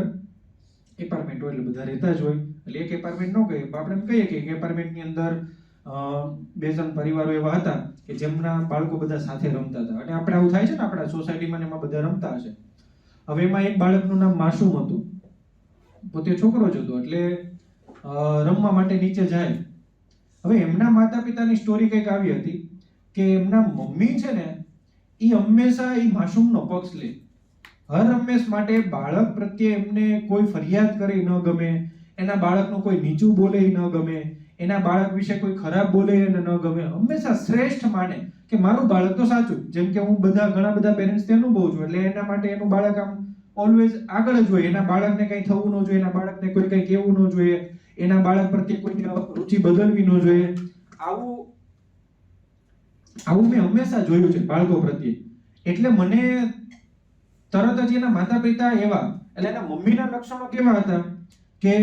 એપાર્ટમેન્ટ હોય એટલે બધા રહેતા જ હોય, એટલે એક એપાર્ટમેન્ટ ન કહીએ, આપણે એમ કહીએ કે એક એપાર્ટમેન્ટની અંદર 2-3 પરિવારો એવા હતા કે જેમના બાળકો બધા સાથે રમતા હતા. અને આપણે આવું થાય છે ને, આપણા સોસાયટીમાં એમાં બધા રમતા હશે. હવે એમાં એક બાળકનું નામ માસૂમ હતું, પોતે છોકરો જ હતો, એટલે રમવા માટે નીચે જાય. હવે એમના માતા પિતાની સ્ટોરી કંઈક આવી હતી કે એમના મમ્મી છે ને એ હંમેશા એ માસૂમનો પક્ષ લે. હર હંમેશ માટે બાળક પ્રત્યે એમને કોઈ ફરિયાદ કરી ન ગમે, એના બાળકનું કોઈ નીચું બોલે ન ગમે, એના બાળક વિશે કોઈ ખરાબ બોલે એને ન ગમે, હંમેશા શ્રેષ્ઠ માને કે મારું બાળક તો સાચું. જેમ કે હું ઘણા બધા પેરેન્ટ્સ અનુભવું છું, એટલે એના માટે એનું બાળક આમ ઓલવેઝ આગળ જ હોય. એના બાળકને કંઈ થવું ન જોઈએ, એના બાળકને કોઈ કંઈ કહેવું ન જોઈએ, એના બાળક પ્રત્યે કોઈની રુચિ બદલવી ન જોઈએ. આવું મેં હંમેશા જોયું છે બાળકો પ્રત્યે. એટલે મને તરત જ એના માતા પિતા એવા, એટલે એના મમ્મીના લક્ષણો કેવા હતા કે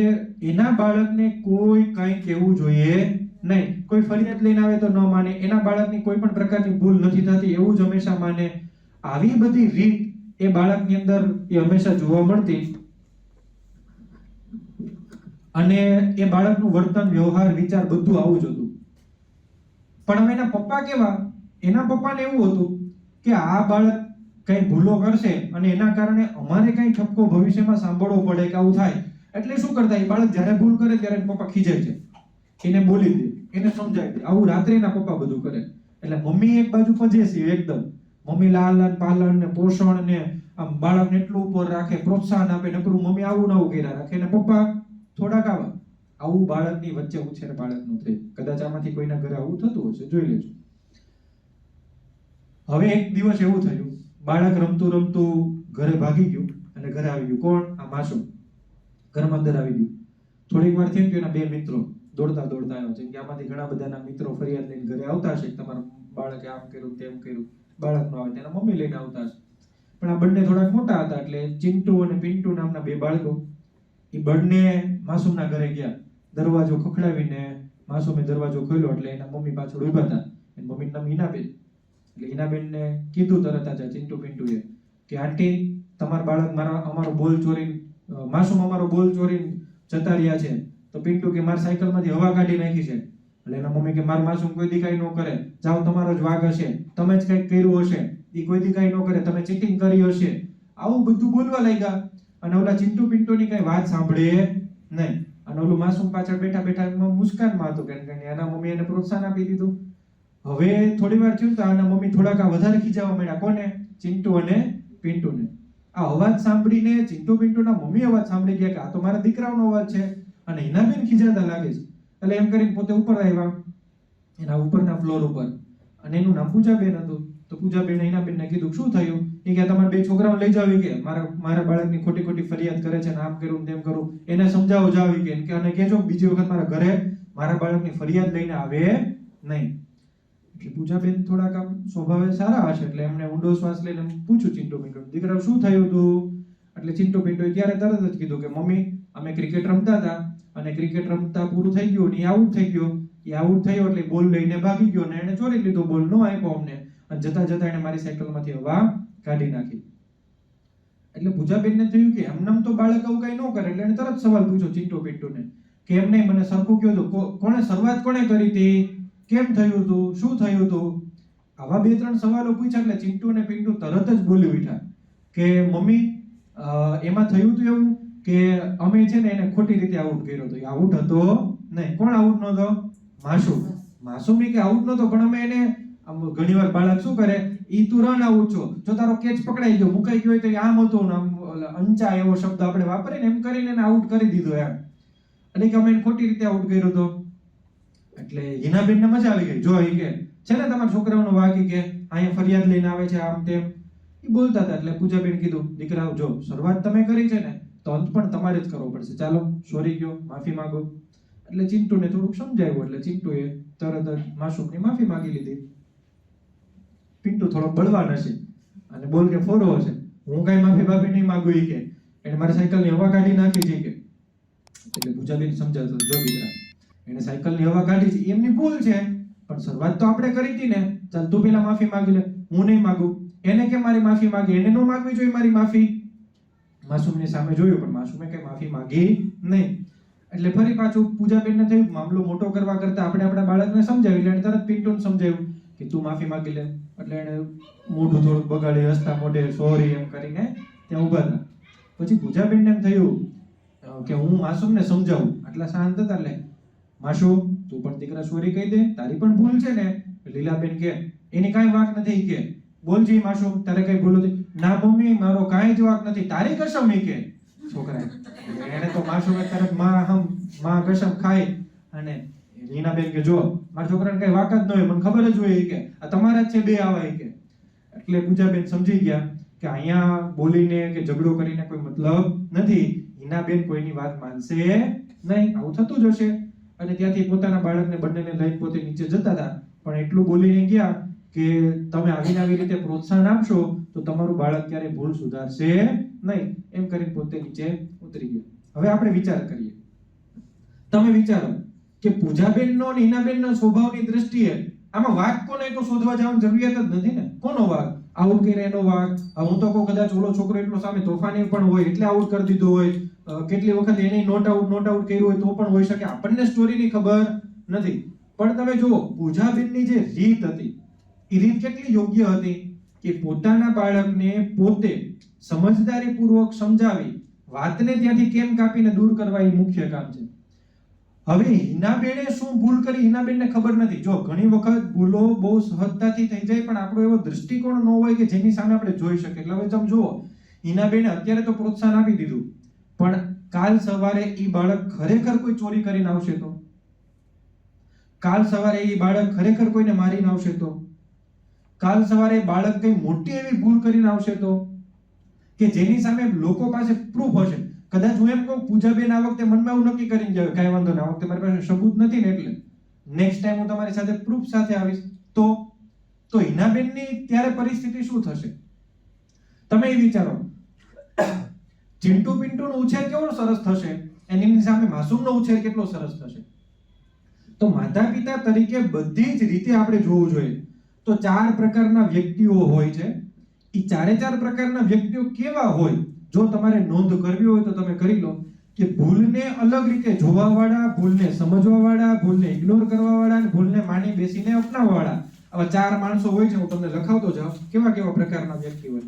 એના બાળકને કોઈ કંઈ કહેવું જોઈએ નહીં, કોઈ ફરિયાદ લઈને આવે તો ન માને, એના બાળકની કોઈ પણ પ્રકારની ભૂલ નથી થતી એવું જ હંમેશા માને. આવી બધી રીત એ બાળકની અંદર એ હંમેશા જોવા મળતી. અને એ બાળકનું વર્તન, વ્યવહાર, વિચાર બધું આવું જ હતું. પણ હવે એના પપ્પા કેવા? એના પપ્પાને એવું હતું કે આ બાળક કઈ ભૂલો કરશે અને એના કારણે અમારે કઈ ઠપકો ભવિષ્યમાં સાંભળવો પડે કે આવું થાય, એટલે શું કરતા? એ બાળક જ્યારે ભૂલ કરે ત્યારે પપ્પા ખીજાય છે, એને બોલી દે, એને સમજાવી દે. આવું રાત્રે એના પપ્પા બધું કરે. એટલે મમ્મી એક બાજુ પજેસિવ એકદમ, મમ્મી લાલન પાલન ને પોષણ ને આમ બાળકને એટલું ઉપર રાખે, પ્રોત્સાહન આપે, નકરું મમ્મી આવું નવું કર્યા રાખે, અને પપ્પા થોડાક આવા. આવું બાળકની વચ્ચે ઉછેર બાળકનું થયું. કદાચ આમાંથી કોઈના ઘરે આવું થતું હશે, જોઈ લેજો. હવે એક દિવસ એવું થયું, બાળક રમતું રમતું ઘરે ભાગી ગયું અને ઘરે આવી ગયું. કોણ? આ માસૂમ ઘરમાં અંદર આવી ગયું. થોડીક વાર થયું એના 2 મિત્રો દોડતા દોડતા આવ્યા. જેમ કે આમાંથી ઘણા બધાના મિત્રો ફરિયાદ લઈને ઘરે આવતા હશે, તમારા બાળકે આમ કર્યું, તેમ કર્યું. બાળકનો આવે તેના મમ્મી લઈને આવતા હશે. પણ આ બંને થોડાક મોટા હતા, એટલે ચિંટુ અને પિન્ટુ નામના 2 બાળકો એ બંને માસૂમના ઘરે ગયા. દરવાજો ખખડાવીને માસૂમે દરવાજો ખોલ્યો, એટલે એના મમ્મી પાછળ ઊભા હતા. એની મમ્મીનું નામ હિનાબેન. એટલે હિનાબેનને કીધું તરત જ ચિંટુ પિન્ટુએ કે આંટી, તમારા બાળક અમારો બોલ ચોરીને, માસૂમ અમારો બોલ ચોરીને જતા રહ્યા છે. તો પિન્ટુ કે મારી સાયકલમાંથી હવા કાઢી નાખી છે. એટલે એના મમ્મી કે મારું માસૂમ કોઈ દી કાંઈ ન કરે, જાઓ તમારો જ વાગ હશે, તમે જ કંઈક કર્યું હશે, એ કોઈ દી કાંઈ ન કરે, તમે ચીટિંગ કરી હશે. આવું બધું બોલવા લાગ્યા. અને ઓલા ચિંટુ પિન્ટુની કઈ વાત સાંભળે નહીં. અને ઓલું માસૂમ પાછળ બેઠા બેઠા મુસ્કાનમાં હતું, કારણ કે એના મમ્મી એને પ્રોત્સાહન આપી દીધું. હવે થોડી વાર થયું તો આના મમ્મી થોડાક વધારે ખીજાવા માંડ્યા. કોને? ચિંટુ અને પિન્ટુને. આ અવાજ સાંભળીને ચિંટુ પિન્ટુના મમ્મી અવાજ સાંભળી ગયા કે આ તો મારા દીકરાનો અવાજ છે, અને હિનાબેન ખીજાતા લાગે છે. એટલે એમ કરીને પોતે ઉપર આવ્યા, એના ઉપરના ફ્લોર ઉપર. અને એનું નામ પૂજાબેન હતું. તો પૂજાબેને હિનાબેનને કીધું, શું થયું? એ કે તમારા 2 છોકરાઓ લઈ જાવ કે મારા બાળકની ખોટી ખોટી ફરિયાદ કરે છે, આમ કરું તેમ કરું, એને સમજાવો જાવ કે અને કહેજો બીજી વખત મારા ઘરે મારા બાળકની ફરિયાદ લઈને આવે નહીં. એટલે પૂજાબેન થોડાક આમ સ્વભાવે સારા હશે, એટલે એમણે ઊંડો શ્વાસ લઈને પૂછ્યું ચિંટુ પિન્ટુ, દીકરા શું થયું તું? એટલે ચિંટુ પિન્ટુએ ત્યારે તરત જ કીધું કે મમ્મી, અમે ક્રિકેટ રમતા હતા અને ક્રિકેટ રમતા પૂરું થઈ ગયું ને આઉટ થઈ ગયો. એ આઉટ થયો એટલે બોલ લઈને ભાગી ગયો ને એને ચોરી લીધો, બોલ નો આપ્યો અમને, અને જતા જતા એને મારી સાયકલમાંથી હવા કાઢી નાખી. એટલે પૂજાબેનને થયું કે એમનેમ તો બાળક આવું કઈ ન કરે, એટલે એને તરત સવાલ પૂછ્યો ચિંટુ પિન્ટુને કે એમ નહીં, મને સરખું કહો તો કોણે શરૂઆત કોણે કરી હતી, કેમ થયું હતું, શું થયું હતું? આવા 2-3 સવાલો પૂછ્યા એટલે ચિંટુ અને પિન્ટુ તરત જ બોલી ઉઠ્યા કે મમ્મી, એમાં થયું હતું એવું કે અમે છે ને એને ખોટી રીતે આઉટ કર્યો હતો. એ આઉટ હતો નહીં. કોણ આઉટ નહોતો? માસૂમ. માસૂમી કે આઉટ નહોતો, પણ અમે એને ઘણીવાર બાળક શું કરે, ઈ તું રન આઉટ છો. જો તારો કેચ પકડાઈ ગયો, મુકાઈ ગયો હોય તો એ આમ હતો ને આમ અંચા એવો શબ્દ આપણે વાપરીને એમ કરીને એને આઉટ કરી દીધો એમ. એટલે કે અમે એને ખોટી રીતે આઉટ કર્યો હતો. એટલે હિનાબેનને મજા આવી ગઈ. જો ઈ કે છે ને તમારા છોકરાઓનો વાગ ઈ કે અહીંયા ફરિયાદ લઈને આવે છે આમ તેમ ઈ બોલતા હતા. એટલે પૂજાબેન કીધું દીકરાઓ જો શરૂઆત તમે કરી છે ને તો અંત પણ તમારે જ કરવો પડશે. ચાલો સોરી કયો, માફી માંગો. એટલે ચિંટુને થોડુંક સમજાવ્યું. એટલે ચિંટુએ તરત જ માસૂમની માફી માંગી લીધી. પિન્ટુ થોડો બળવાન હશે અને બોલ કે ફોરો હશે. હું કઈ માફી નહીં માંગુ ઈ કે એને મારી સાયકલની હવા કાઢી નાખી છે કે. એટલે પૂજાબેન સમજાવતો જો દીકરા એને સાયકલની હવા કાઢી છે એમની ભૂલ છે, પણ શરૂઆત તો આપણે કરી હતી ને. ચાલ તું પેલા માફી માંગી લે. હું નહીં માંગુ. એને કે મારી માફી માંગી, એને ન માંગવી જોઈએ મારી માફી. માસૂમની સામે જોયું પણ માસૂમે કઈ માફી માંગી નહીં. એટલે ફરી પાછું પૂજાબેનને થયું મામલો મોટો કરવા કરતા આપણે આપણા બાળકને સમજાવી. એટલે તરત પિન્ટુને સમજાવ્યું કે તું માફી માંગી લે. એટલે એને મોઢું થોડું બગાડી હસતા મોઢે સોરી એમ કરીને ત્યાં ઊભા હતા. પછી પૂજાબેનને એમ થયું કે હું માસૂમને સમજાવું. આટલા શાંત હતા એટલે માસૂમ તું પણ દીકરા સોરી કહી દે, તારી પણ ભૂલ છે ને. લીલાબેન કે એની કાંઈ વાંક નથી કે બોલજી માસૂમ તારે કઈ ભૂલ હતી? ના મમ્મી મારો કાંઈ જ વાંક નથી, તારી કસમ નહીં કે છોકરાએ. એને તો માસૂમે તરત માં કસમ ખાઈ અને રીનાબેન કે જો મારા છોકરાને કઈ વાંક જ ન હોય, મને ખબર જ હોય કે આ તમારા જ છે બે આવા કે. એટલે પૂજાબેન સમજી ગયા કે અહીંયા બોલીને કે ઝઘડો કરીને કોઈ મતલબ નથી. હિનાબેન કોઈની વાત માનશે નહીં, આવું થતું જ હશે. અને ત્યાંથી પોતાના બાળકને બંનેને લઈને પોતે નીચે જતા હતા. પણ એટલું બોલીને ગયા કે તમે આવી રીતે પ્રોત્સાહન આપશો તો તમારું બાળક ક્યારે ભૂલ સુધારશે નહીં. એમ કરીને પોતે નીચે ઉતરી ગયો. હવે આપણે વિચાર કરીએ. તમે વિચારો કે પૂજાબેનનો અને હિનાબેનનો સ્વભાવની દ્રષ્ટિએ આમાં વાક કોને તો શોધવા જવાની જરૂરિયાત જ નથી ને. કોનો વાક? આઉટ કરે એનો વાક. હું તો કહું કદાચ ઓલો છોકરો એટલો સામે તોફાની પણ હોય એટલે આઉટ કરી દીધો હોય. કેટલી વખત એને નોટ આઉટ કર્યું હોય તો પણ હોઈ શકે. આપણને સ્ટોરીની ખબર નથી. પણ તમે જુઓ પૂજાબેનની જે રીત હતી એ રીત કેટલી યોગ્ય હતી કે પોતાના બાળકને પોતે સમજદારીપૂર્વક સમજાવી વાતને ત્યાંથી કેમ કાપીને દૂર કરવા એ મુખ્ય કામ છે. હવે હિનાબેને શું ભૂલ કરી હિનાબેનને ખબર નથી. જો ઘણી વખત ભૂલો બહુ સહજતાથી થઈ જાય પણ આપણો એવો દૃષ્ટિકોણ ન હોય કે જેની સામે આપણે જોઈ શકીએ. એટલે હવે તમે જુઓ હિનાબેને અત્યારે તો પ્રોત્સાહન આપી દીધું, પણ કાલ સવારે એ બાળક ખરેખર કોઈ ચોરી કરીને આવશે તો, કાલ સવારે એ બાળક ખરેખર કોઈને મારીને આવશે તો, કાલ સવારે બાળક કઈ મોટી એવી ભૂલ કરીને આવશે તો, કે જેની સામે લોકો પાસે પ્રૂફ હશે. કદાચ હું એમ કહું પૂજાબેન આ વખતે મનમાં એવું નક્કી કરીને જાય કાંઈ વાંધો ના, આ વખતે મારી પાસે સબૂત નથી ને એટલે નેક્સ્ટ ટાઈમ હું તમારી સાથે પ્રૂફ સાથે આવીશ. તો હિનાબેનની ત્યારે પરિસ્થિતિ શું થશે તમે એ વિચારો. ચિંટુ પિન્ટુનો ઉછેર કેવો સરસ થશે, એની સામે માસૂમનો ઉછેર કેટલો સરસ થશે. તો માતા પિતા તરીકે બધી જ રીતે આપણે જોવું જોઈએ. તો 4 પ્રકારના વ્યક્તિઓ હોય છે. એ 4 પ્રકારના વ્યક્તિઓ કેવા હોય જો તમારે નોંધ કરવી હોય તો તમે કરી લો કે ભૂલને અલગ રીતે જોવા વાળા, ભૂલને સમજવા વાળા, ભૂલને ઇગ્નોર કરવા વાળા અને ભૂલને માની બેસીને અપનાવવા વાળા. આવા 4 માણસો હોય છે. હું તમને લખાવતો જાઉં કેવા કેવા પ્રકારના વ્યક્તિ હોય.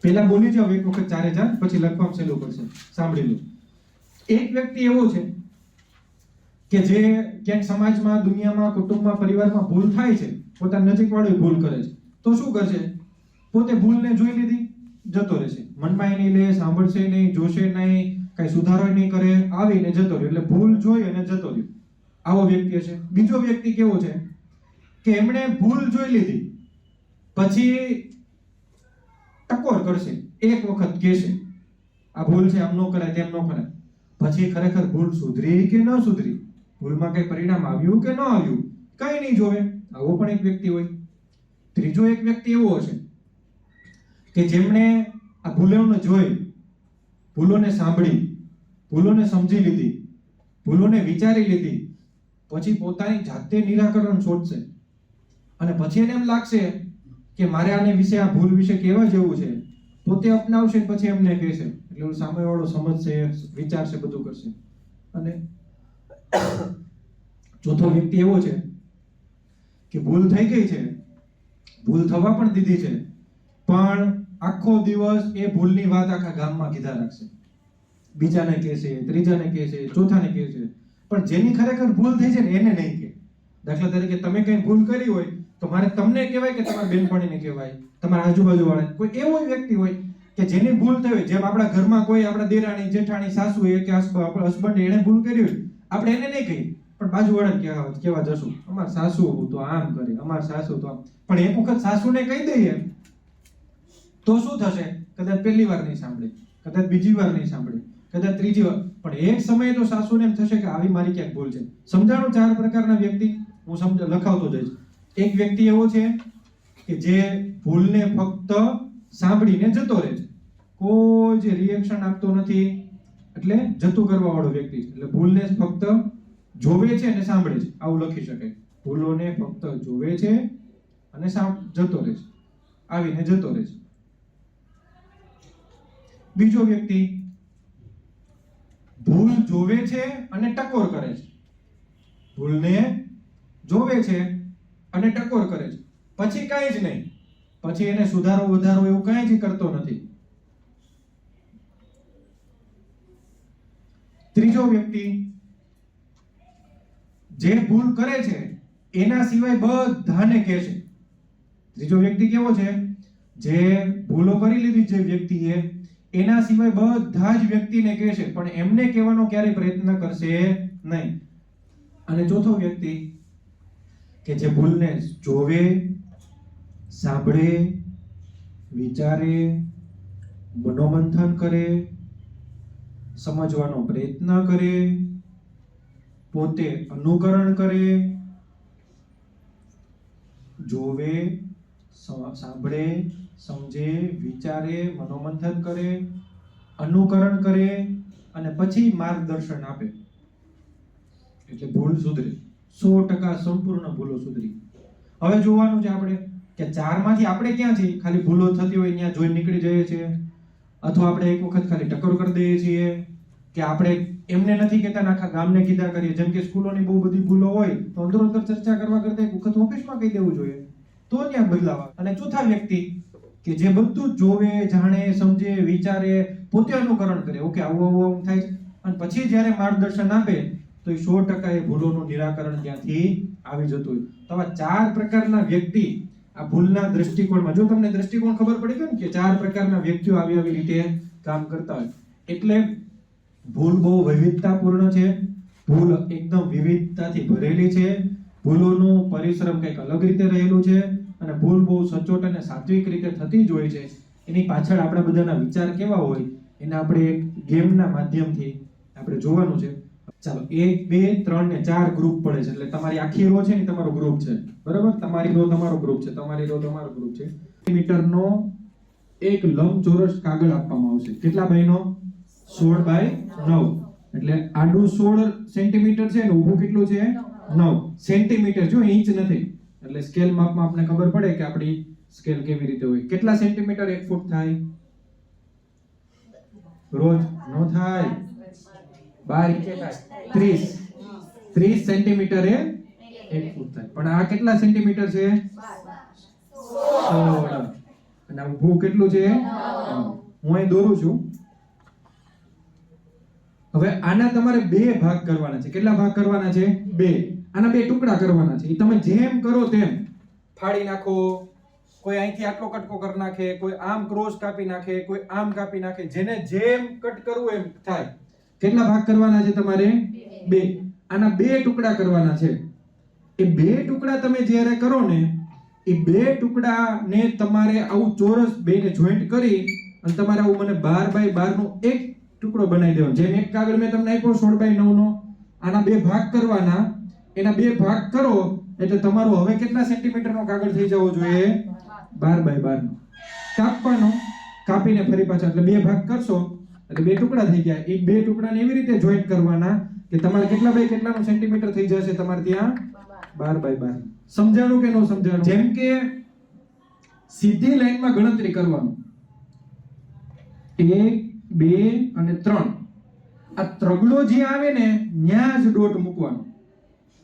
પહેલા બોલી જાવ એક વખત 4 પછી લખવામાં સહેલું પડશે. સાંભળી લો. એક વ્યક્તિ એવો છે કે જે ક્યાંક સમાજમાં, દુનિયામાં, કુટુંબમાં, પરિવારમાં ભૂલ થાય છે, પોતાના નજીક વાળો ભૂલ કરે છે, તો શું કરશે? પોતે ભૂલને જોઈ લીધી, જતો રહેશે. મનમાં એ નહીં લે, સાંભળશે નહીં, જોશે નહીં, કઈ સુધારો નહીં કરે, આવીને જતો રહ્યો. એટલે ભૂલ જોઈ અને જતો રહ્યો. આવો વ્યક્તિ હશે. બીજો વ્યક્તિ કેવો છે કે એમણે ભૂલ જોઈ લીધી પછી ટકોર કરશે, એક વખત કહેશે આ ભૂલ છે, આમ ન કરાય, તેમ ન કરાય. પછી ખરેખર ભૂલ સુધરી કે ન સુધરી, ભૂલમાં કઈ પરિણામ આવ્યું કે ન આવ્યું, કઈ નહીં જોવે. આવો પણ એક વ્યક્તિ હોય. ત્રીજો એક વ્યક્તિ એવો હશે કે જેમણે આ ભૂલોને જોઈ, ભૂલોને સાંભળી, ભૂલોને સમજી લીધી, ભૂલોને વિચારી લીધી, પછી પોતાની જાતે નિરાકરણ શોધશે અને પછી એને એમ લાગશે કે મારે આને વિશે, આ ભૂલ વિશે કહેવા જેવું છે, પોતે અપનાવશે પછી એમને કહેશે. એટલે સામેવાળો સમજશે, વિચારશે, બધું કરશે. અને ચોથો વ્યક્તિ એવો છે કે ભૂલ થઈ ગઈ છે, ભૂલ થવા પણ દીધી છે, પણ આખો દિવસ એ ભૂલની વાત આખા ગામમાં કીધા રાખશે. બીજાને કહેશે, ત્રીજાને કહેશે, ચોથાને કહેશે, પણ જેની ખરેખર ભૂલ થઈ છે ને એને નહીં કહે. દાખલા તરીકે તમે કઈ ભૂલ કરી હોય તો મારે તમને કહેવાય કે તમારા બેનપણીને કહેવાય, તમારા આજુબાજુવાળા કોઈ એવો વ્યક્તિ હોય કે જેની ભૂલ થઈ હોય, જેમ આપણા ઘરમાં કોઈ આપણા દેરાણી જેઠાણી સાસુ એ કે આપણા હસબન્ડ એને ભૂલ કરી હોય, આપણે એને નહીં કહીએ પણ બાજુવાળાને કહેવા જશું અમાર સાસુ તો આમ કરે, અમાર સાસુ તો આમ. પણ એક વખત સાસુને કહી દઈએ તો શું થશે? કદાચ પહેલી વાર નહીં સાંભળે, કદાચ બીજી વાર નહીં સાંભળે, કદાચ ત્રીજી વાર, પણ એક સમયે તો સાસુને એમ થશે કે આવી મારી ક્યાંક ભૂલ છે. સમજાણું 4 પ્રકારના વ્યક્તિ હું લખાવતો જઈશ. એક વ્યક્તિ એવો છે કે જે ભૂલને ફક્ત સાંભળીને જતો રહે છે, કોઈ જે રિએક્શન આપતો નથી, એટલે જતું કરવા વાળો વ્યક્તિ છે. એટલે ભૂલને ફક્ત જોવે છે અને સાંભળે છે, આવું લખી શકાય. ભૂલોને ફક્ત જોવે છે અને જતો રહે છે, આવીને જતો રહે છે. બીજો વ્યક્તિ ભૂલ જોવે છે અને ટકોર કરે છે. ભૂલને જોવે છે અને ટકોર કરે છે, પછી કાંઈ જ નહીં, પછી એને સુધારો વધારો એવું કાંઈ જ કરતો નથી. ત્રીજો વ્યક્તિ જે ભૂલ કરે છે એના સિવાય બધાને કહે છે. ત્રીજો વ્યક્તિ કેવો છે? જે ભૂલો કરી લીધી જે વ્યક્તિએ એના સિવાય બધા જ વ્યક્તિને કહે છે, પણ એમને કહેવાનો ક્યારેય પ્રયત્ન કરશે નહીં. અને ચોથો વ્યક્તિ કે જે ભૂલને જોવે, સાંભળે, વિચારે, મનોમંથન કરે, સમજવાનો પ્રયત્ન કરે, પોતે અનુકરણ કરે, જોવે, સાંભળે, સમજે, વિચારે, મનોમંથન કરે, અનુકરણ કરે અને પછી માર્ગદર્શન આપે, એટલે ભૂલ સુધરે. 100% સંપૂર્ણ ભૂલો સુધરી. હવે જોવાનું છે આપણે કે 4 માંથી આપણે ક્યાં છીએ? ખાલી ભૂલો થતી હોય ત્યાં જોઈ નીકળી જઈએ છીએ, અથવા આપણે એક વખત ખાલી ટકોર કરી દઈએ છીએ, કે આપણે એમને નથી કહેતા આખા ગામને કીધા કરીએ. જેમ કે સ્કૂલોની બહુ બધી ભૂલો હોય તો અંદરો ચર્ચા કરવા કરતા એક વખત ઓફિસમાં કહી દેવું જોઈએ, તો ત્યાં બદલાવ આવે. અને ચોથા વ્યક્તિ કે જે બધું જોવે, જાણે, સમજે, વિચારે, પોતે અનુકરણ કરે, ઓકે આવું થાય છે, અને પછી જ્યારે માર્ગદર્શન આપે તો એ 100% એ ભૂલોનું નિરાકરણ ત્યાંથી આવી જતું હોય. તો આવા 4 પ્રકારના વ્યક્તિ આ ભૂલના દ્રષ્ટિકોણમાં, જો તમને દ્રષ્ટિકોણ ખબર પડી ગયો ને કે 4 પ્રકારના વ્યક્તિઓ આવી રીતે કામ કરતા હોય, એટલે ભૂલ બહુ વૈવિધતાપૂર્ણ છે, ભૂલ એકદમ વિવિધતાથી ભરેલી છે, ભૂલોનું પરિશ્રમ કંઈક અલગ રીતે રહેલું છે, અને ભૂલ બહુ સચોટ અને સાત્વિક રીતે થતી જ હોય છે. એની પાછળ આપણા બધાના વિચાર કેવા હોય એને આપણે એક ગેમના માધ્યમથી આપણે જોવાનું છે. ચાલો 1 2 3 ને 4 ગ્રુપ પડે છે, એટલે તમારી આખી રો છે ને તમારો ગ્રુપ છે, બરાબર? તમારી રો તમારો ગ્રુપ છે, તમારી રો તમારો ગ્રુપ છે. મીટરનો એક લંબચોરસ કાગળ આપવામાં આવશે. કેટલા બાયનો? 16 બાય 9. એટલે આડું 16 સેન્ટીમીટર છે ને ઊભું કેટલું છે? 9 સેન્ટીમીટર. જો ઇંચ નથી, એટલે સ્કેલ માપમાં આપણે ખબર પડે કે આપણી સ્કેલ કેવી રીતે હોય. કેટલા સેન્ટીમીટર 1 ફૂટ થાય? રોજ નો થાય, 12 ઇંચે થાય, 30 સેન્ટીમીટર એ 1 ફૂટ થાય. પણ આ કેટલા સેન્ટીમીટર છે? 16. અને આ ઊભું કેટલું છે? હું અહીં દોરું છું. હવે આના તમારે 2 ભાગ કરવાના છે. કેટલા ભાગ કરવાના છે? 2. આના 2 ટુકડા કરવાના છે. એ તમે જેમ કરો તેમ ફાડી નાખો. કોઈ અહીંથી આટલો કટકો કરી નાખે, કોઈ આમ ક્રોસ કાપી નાખે, કોઈ આમ કાપી નાખે, જેને જેમ કટ કરવું એમ થાય. કેટલા ભાગ કરવાના છે તમારે? 2. આના 2 ટુકડા કરવાના છે. એ 2 ટુકડા તમે જ્યારે કરો ને, એ 2 ટુકડાને તમારે આવું ચોરસ 2 ને જોઈન્ટ કરી અને તમારે આવું મને 12 બાય 12 નો એક ટુકડો બનાવી દેવાનો. જેમ એક કાગળ મેં તમને આપ્યો 16 બાય 9 નો, આના 2 ભાગ કરવાના. એના 2 ભાગ કરો એટલે તમારો હવે કેટલા સેન્ટીમીટર નો કાગળ થઈ જવો જોઈએ? 12 બાય 12 નો. કાપવાનો, કાપીને ફરી પાછા એટલે 2 ભાગ કરશો એટલે 2 ટુકડા થઈ ગયા. એ 2 ટુકડાને એવી રીતે જોઈન્ટ કરવાના કે તમારે કેટલા બાય કેટલાનું સેન્ટીમીટર થઈ જશે તમારે ત્યાં? 12 બાય 12. સમજાણું કે ન સમજાણું? જેમ કે સીધી લાઈનમાં ગણતરી કરવાનું, 1 2 અને 3. આ ત્રગડો જે આવે ને ત્યાં જ ડોટ મૂકવાનો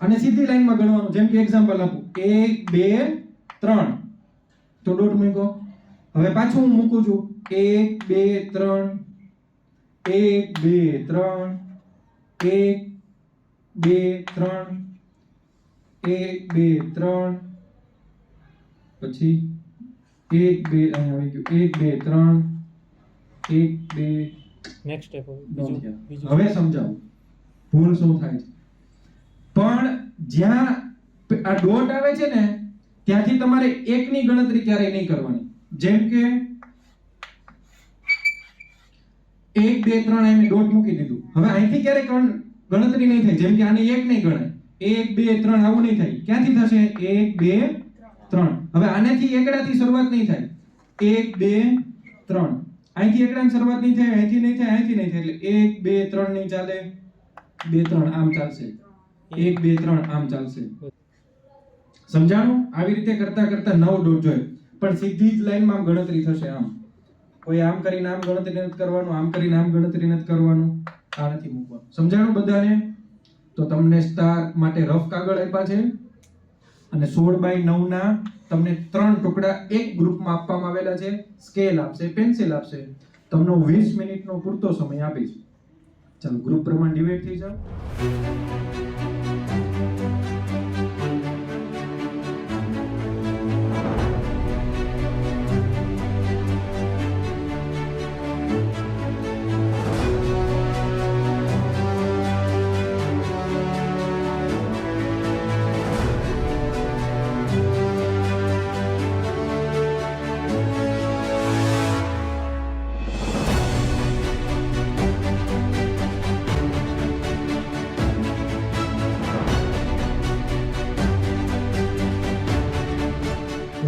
અને સીધી લાઈનમાં ગણવાનું. જેમ કે એક્ઝામ્પલ આપું, 1 2 3 તો ડોટ મૂકો. હવે પાછું હું મૂકું છું, 1 2 3 1 2 3 1 2 3 1 2 3 પછી 1 2 અહીં આવી ગયું 1 2 3 1 2 નેક્સ્ટ સ્ટેપ બીજું હવે સમજાવું ભૂલ શું થાય છે. પણ જ્યાં આ ડોટ આવે છે ને ત્યાંથી તમારે એકની ગણતરી ક્યારેય નહીં કરવાની. જેમ કે 1 2 3 અહીં ડોટ મૂકી દીધું. હવે અહીંથી ક્યારે ગણતરી નહીં થાય. જેમ કે આને 1 નહીં ગણાય, 1 2 3 આવું નહીં થાય. ક્યાંથી થશે? 1 2 3. હવે આનેથી એકડાથી શરૂઆત નહીં થાય. 1 2 3 અહીંથી એકડાની શરૂઆત નહીં થાય, અહીંથી નહીં થાય, અહીંથી નહીં થાય. એટલે 1 2 3 નહીં ચાલે, 2 3 આમ ચાલશે, 1 2 3 આમ ચાલશે. સમજાણું? આવી રીતે કરતા કરતા 9 ડોટ જોઈએ, પણ સીધી જ લાઈનમાં આમ ગણતરી થશે. આમ કોઈ આમ કરીને આમ ગણતરી નથી કરવાનું, આમ કરીને આમ ગણતરી નથી કરવાનું, આ નથી મૂકવાનું. સમજાણું બધાને? તો તમને સ્ટાર માટે રફ કાગળ આપ્યા છે અને 16x9 ના તમને 3 ટુકડા એક ગ્રુપમાં આપવામાં આવેલા છે. સ્કેલ આપશે, પેન્સિલ આપશે. તમને 20 મિનિટનો પૂરતો સમય આપીશ. ચાલો ગ્રુપ પ્રમાણે ડિવાઈડ થઈ જાવ.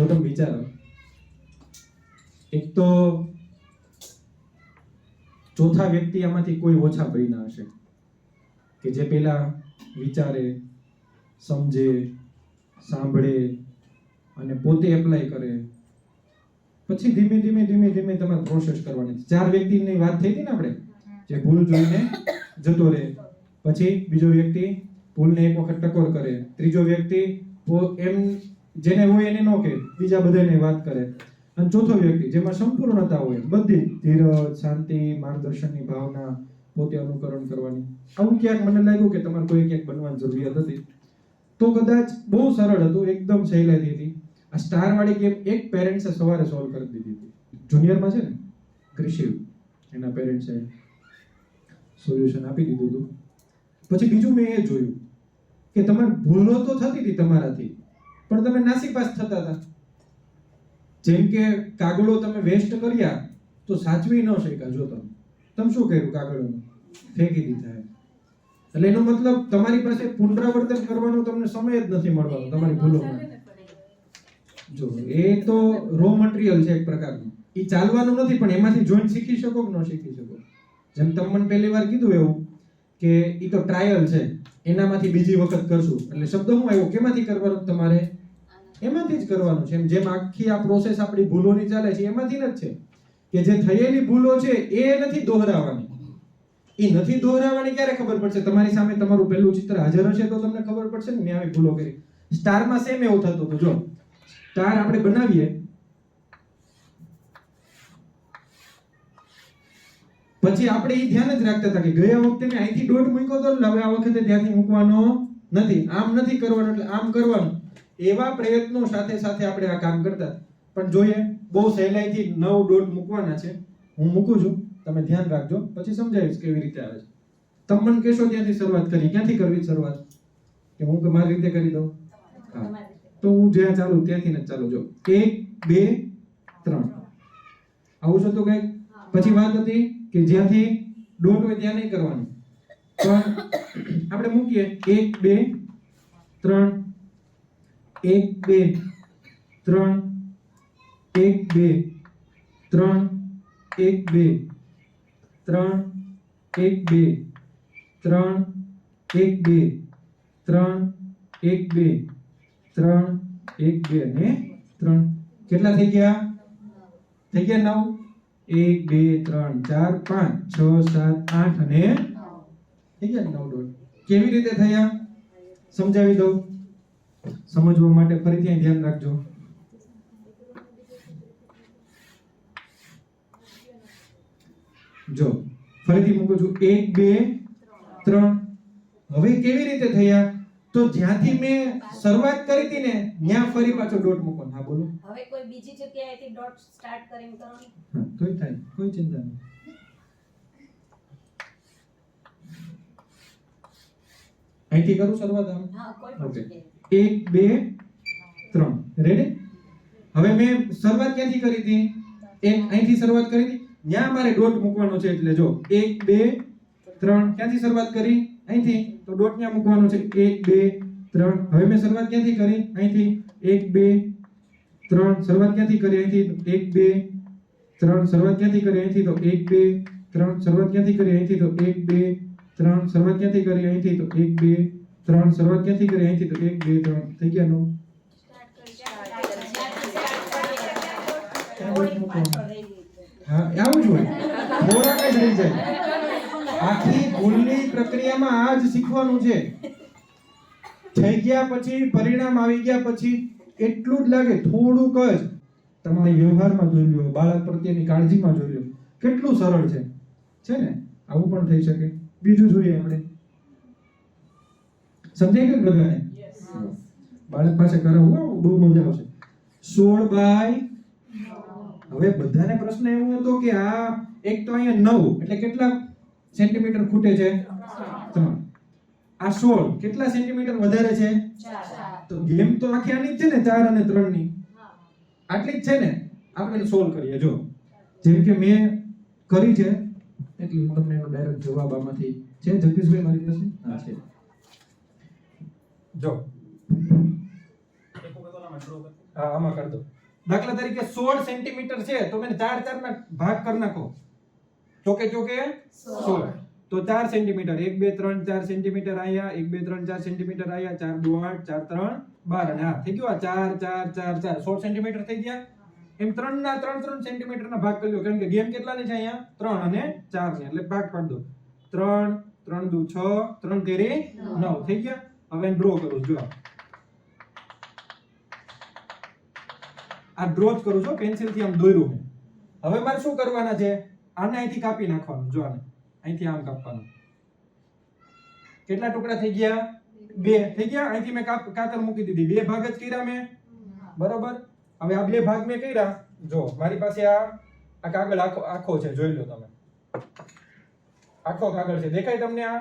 તમે વિચારો, એક તો ચોથા વ્યક્તિ આમાંથી કોઈ ઓછા બન્યા હશે કે જે પેલા વિચારે, સમજે, સાંભળે અને પોતે એપ્લાય કરે. પછી ધીમે ધીમે ધીમે ધીમે તમારે પ્રોસેસ કરવાની. 4 વ્યક્તિની વાત થઈ હતી ને આપણે, જે ભૂલ જોઈને જતો રહે, પછી બીજો વ્યક્તિ ભૂલને એક વખત ટકોર કરે, ત્રીજો વ્યક્તિ એમ જેને હોય એને નો કે બીજા બધાને વાત કરે, અને ચોથો વ્યક્તિ જેમાં સંપૂર્ણતા હોય, બધી ધીરજ, શાંતિ, માર્ગદર્શનની ભાવના, પોતે અનુકરણ કરવાની. આવું ક્યાંક મને લાગ્યું કે તમારે કોઈ ક્યાંક બનવાની જરૂરિયાત હતી. તો કદાચ બહુ સરળ હતું, એકદમ સહેલાઈથી હતી. આ સ્ટાર વાળી ગેમ એક પેરેન્ટ્સે સવારે સોલ્વ કરી દીધી હતી. જુનિયરમાં છે ને ક્રિશિવ, એના પેરેન્ટ્સે સોલ્યુશન આપી દીધું હતું. પછી બીજું મેં એ જોયું કે તમારે ભૂલો તો થતી હતી તમારાથી, પણ તમે નાસીપાસ થતા હતા. જેમ કે કાગળો તમે વેસ્ટ કર્યા તો સાચવી ન શક્યા. જો તમે શું કર્યું? કાગળોને ફેંકી દીધા. એટલે એનો મતલબ તમારી પાસે પુનરાવર્તન કરવાનો તમને સમય જ નથી મળવાનો તમારી ભૂલોમાં. જો એ તો રો મટીરિયલ છે એક પ્રકારનું, એ ચાલવાનું નથી, પણ એમાંથી જોઈન શીખી શકો કે ન શીખી શકો. જેમ તમે મને પહેલી વાર કીધું એવું કે એ તો ટ્રાયલ છે, એનામાંથી બીજી વખત કરશું. એટલે શબ્દ શું આવ્યો? કેમાંથી કરવાનું? તમારે એમાંથી જ કરવાનું છે. જેમ આખી આ પ્રોસેસ આપણી ભૂલોની ચાલે છે એમાંથી જ છે કે જે થયેલી ભૂલો છે એ નથી દોહરાવવાની. એ નથી દોહરાવવાની ક્યારે ખબર પડશે? તમારી સામે તમારું પહેલું ચિત્ર હાજર હશે તો તમને ખબર પડશે ને મેં આવી ભૂલો કરી. સ્ટારમાં સેમ એવું થતું હતું. જો સ્ટાર આપણે બનાવીએ પછી આપણે એ ધ્યાન જ રાખતા હતા કે ગયા વખતે મેં અહીંથી ડોટ મૂક્યો હતો એટલે હવે આ વખતે ત્યાંથી મૂકવાનો નથી, આમ નથી કરવાનું એટલે આમ કરવાનું. એવા પ્રયત્નો સાથે સાથે આપણે આ કામ કરતા. પણ જોઈએ બહુ સહેલાઈથી 9 ડોટ મૂકવાના છે. હું મૂકું છું, તમે ધ્યાન રાખજો, પછી સમજાવીશ કેવી રીતે આવે છે. તમે મને કહેશો ત્યાંથી શરૂઆત કરી. ક્યાંથી કરવી શરૂઆત? કે હું મારી રીતે કરી દઉં? હા, તો હું જ્યાં ચાલુ ત્યાંથી જ ચાલુ. જો 1 2 3 આવું છે તો કઈ. પછી વાત હતી કે જ્યાંથી ડોટ હોય ત્યાં નહીં કરવાનું, પણ આપણે મૂકીએ 1 2 3 1 2 3 1 2 3 1 2 3 1 2 3 1 2 3 1 2 3 1 2 અને 3. કેટલા થઈ ગયા? થઈ ગયા 9. 1 2 3 4 5 6 7 8 અને થઈ ગયા 9 ડોટ. કેવી રીતે થયા સમજાવી દઉં. સમજવા માટે ફરીથી અહીં ધ્યાન રાખજો. જો ફરીથી મૂકું છું 1 2 3. હવે કેવી રીતે થયા? તો જ્યાંથી મેં શરૂઆત કરી હતી ને ત્યાં ફરી પાછો ડોટ મૂકવાનો. હા બોલો. હવે કોઈ બીજી જગ્યાએથી ડોટ સ્ટાર્ટ કરીને કરો ને. હા, તોય થાય, કોઈ ચિંતા નહીં. અહીંથી કરું શરૂઆત આમ? હા, કોઈ પણ Okay. જગ્યાએ. 1 2 3 રેડી. હવે મેં શરૂઆત ક્યાંથી કરી હતી? અહીંથી શરૂઆત કરી હતી. ત્યાં મારે ડોટ મૂકવાનો છે એટલે જો 1 2 3 ક્યાંથી શરૂઆત કરી? અહીંથી. તો ડોટ ત્યાં મૂકવાનો છે 1 2 3. હવે મેં શરૂઆત ક્યાંથી કરી? અહીંથી 1 2 3. શરૂઆત ક્યાંથી કરી? અહીંથી 1 2 3. શરૂઆત ક્યાંથી કરી? અહીંથી તો 1 2 3. શરૂઆત ક્યાંથી કરી? અહીંથી તો 1 2 3. શરૂઆત ક્યાંથી કરી? અહીંથી તો 1 2 3. શરૂઆત ક્યાંથી કરી? અહીંથી તો 1 2 3. થઈ ગયા નો? પાછળ રહી ગઈ છે. હા, આવું જ હોય. થોડાક જ રહી જાય. આખી ભૂલની પ્રક્રિયામાં આ જ શીખવાનું છે. થઈ ગયા પછી, પરિણામ આવી ગયા પછી એટલું જ લાગે, થોડુંક જ તમારી વ્યવહારમાં જોઈ લો, બાળક પ્રત્યેની કાળજીમાં જોઈ લો, કેટલું સરળ છે. છે ને? આવું પણ થઈ શકે. બીજું જોઈએ આપણે. સમજાઈ ગયું બધાને? બાળક પાસે કરાવવું હો, બહુ મજા આવશે. 16 બાય હવે બધાને પ્રશ્ન એવો હતો કે આ એક તો અહીંયા 9 એટલે કેટલા સેન્ટીમીટર ખૂટે છે? 3. આ 16 કેટલા સેન્ટીમીટર વધારે છે? 4. તો ગેમ તો આખી આની જ છે ને, 4 અને 3 ની. આટલી જ છે ને. આપણે સોલ્વ કરીએ. જો જેમ કે મેં કરી છે એટલે હું તમને એનો ડાયરેક્ટ જવાબ આમાંથી છે. જગદીશભાઈ મારી પાસે? હા છે. જો હા, આમાં કરી દો. દાખલા તરીકે 16 સેન્ટીમીટર છે તો મેં 4 4 ના ભાગ કરી નાખો. ચોકે ચોકે 16. તો 4 સેન્ટીમીટર 1 2 3 4 સેન્ટીમીટર આયા, 1 2 3 4 સેન્ટીમીટર આયા, 4 2 8 4 3 12 અને આ થઈ ગયું. આ 4 4 4 4 16 સેન્ટીમીટર થઈ ગયા. એમ 3 ના 3 3 સેન્ટીમીટર ના ભાગ કરી લો, કારણ કે ગેમ કેટલાની છે અહીંયા? 3 અને 4 ની, એટલે ભાગ પાડી દો. 3 3 2 6 3 તેરી 9 થઈ ગયા. હવે ડ્રો કરું. જો આ ડ્રો જ કરું છું, પેન્સિલ થી આમ દોર્યું છે. હવે મારે શું કરવાના છે? આને અહીંથી કાપી નાખવાનું. જો આને અહીંથી આમ કાપવાનું. કેટલા ટુકડા થઈ ગયા? 2 થઈ ગયા. અહીંથી મેં કાતર મૂકી દીધી. 2 ભાગ જ કર્યા મેં, બરોબર. હવે આ 2 ભાગ મેં કર્યા. જો મારી પાસે આ કાગળ આખો છે, જોઈ લો તમે. આખો કાગળ છે, દેખાય તમને? આ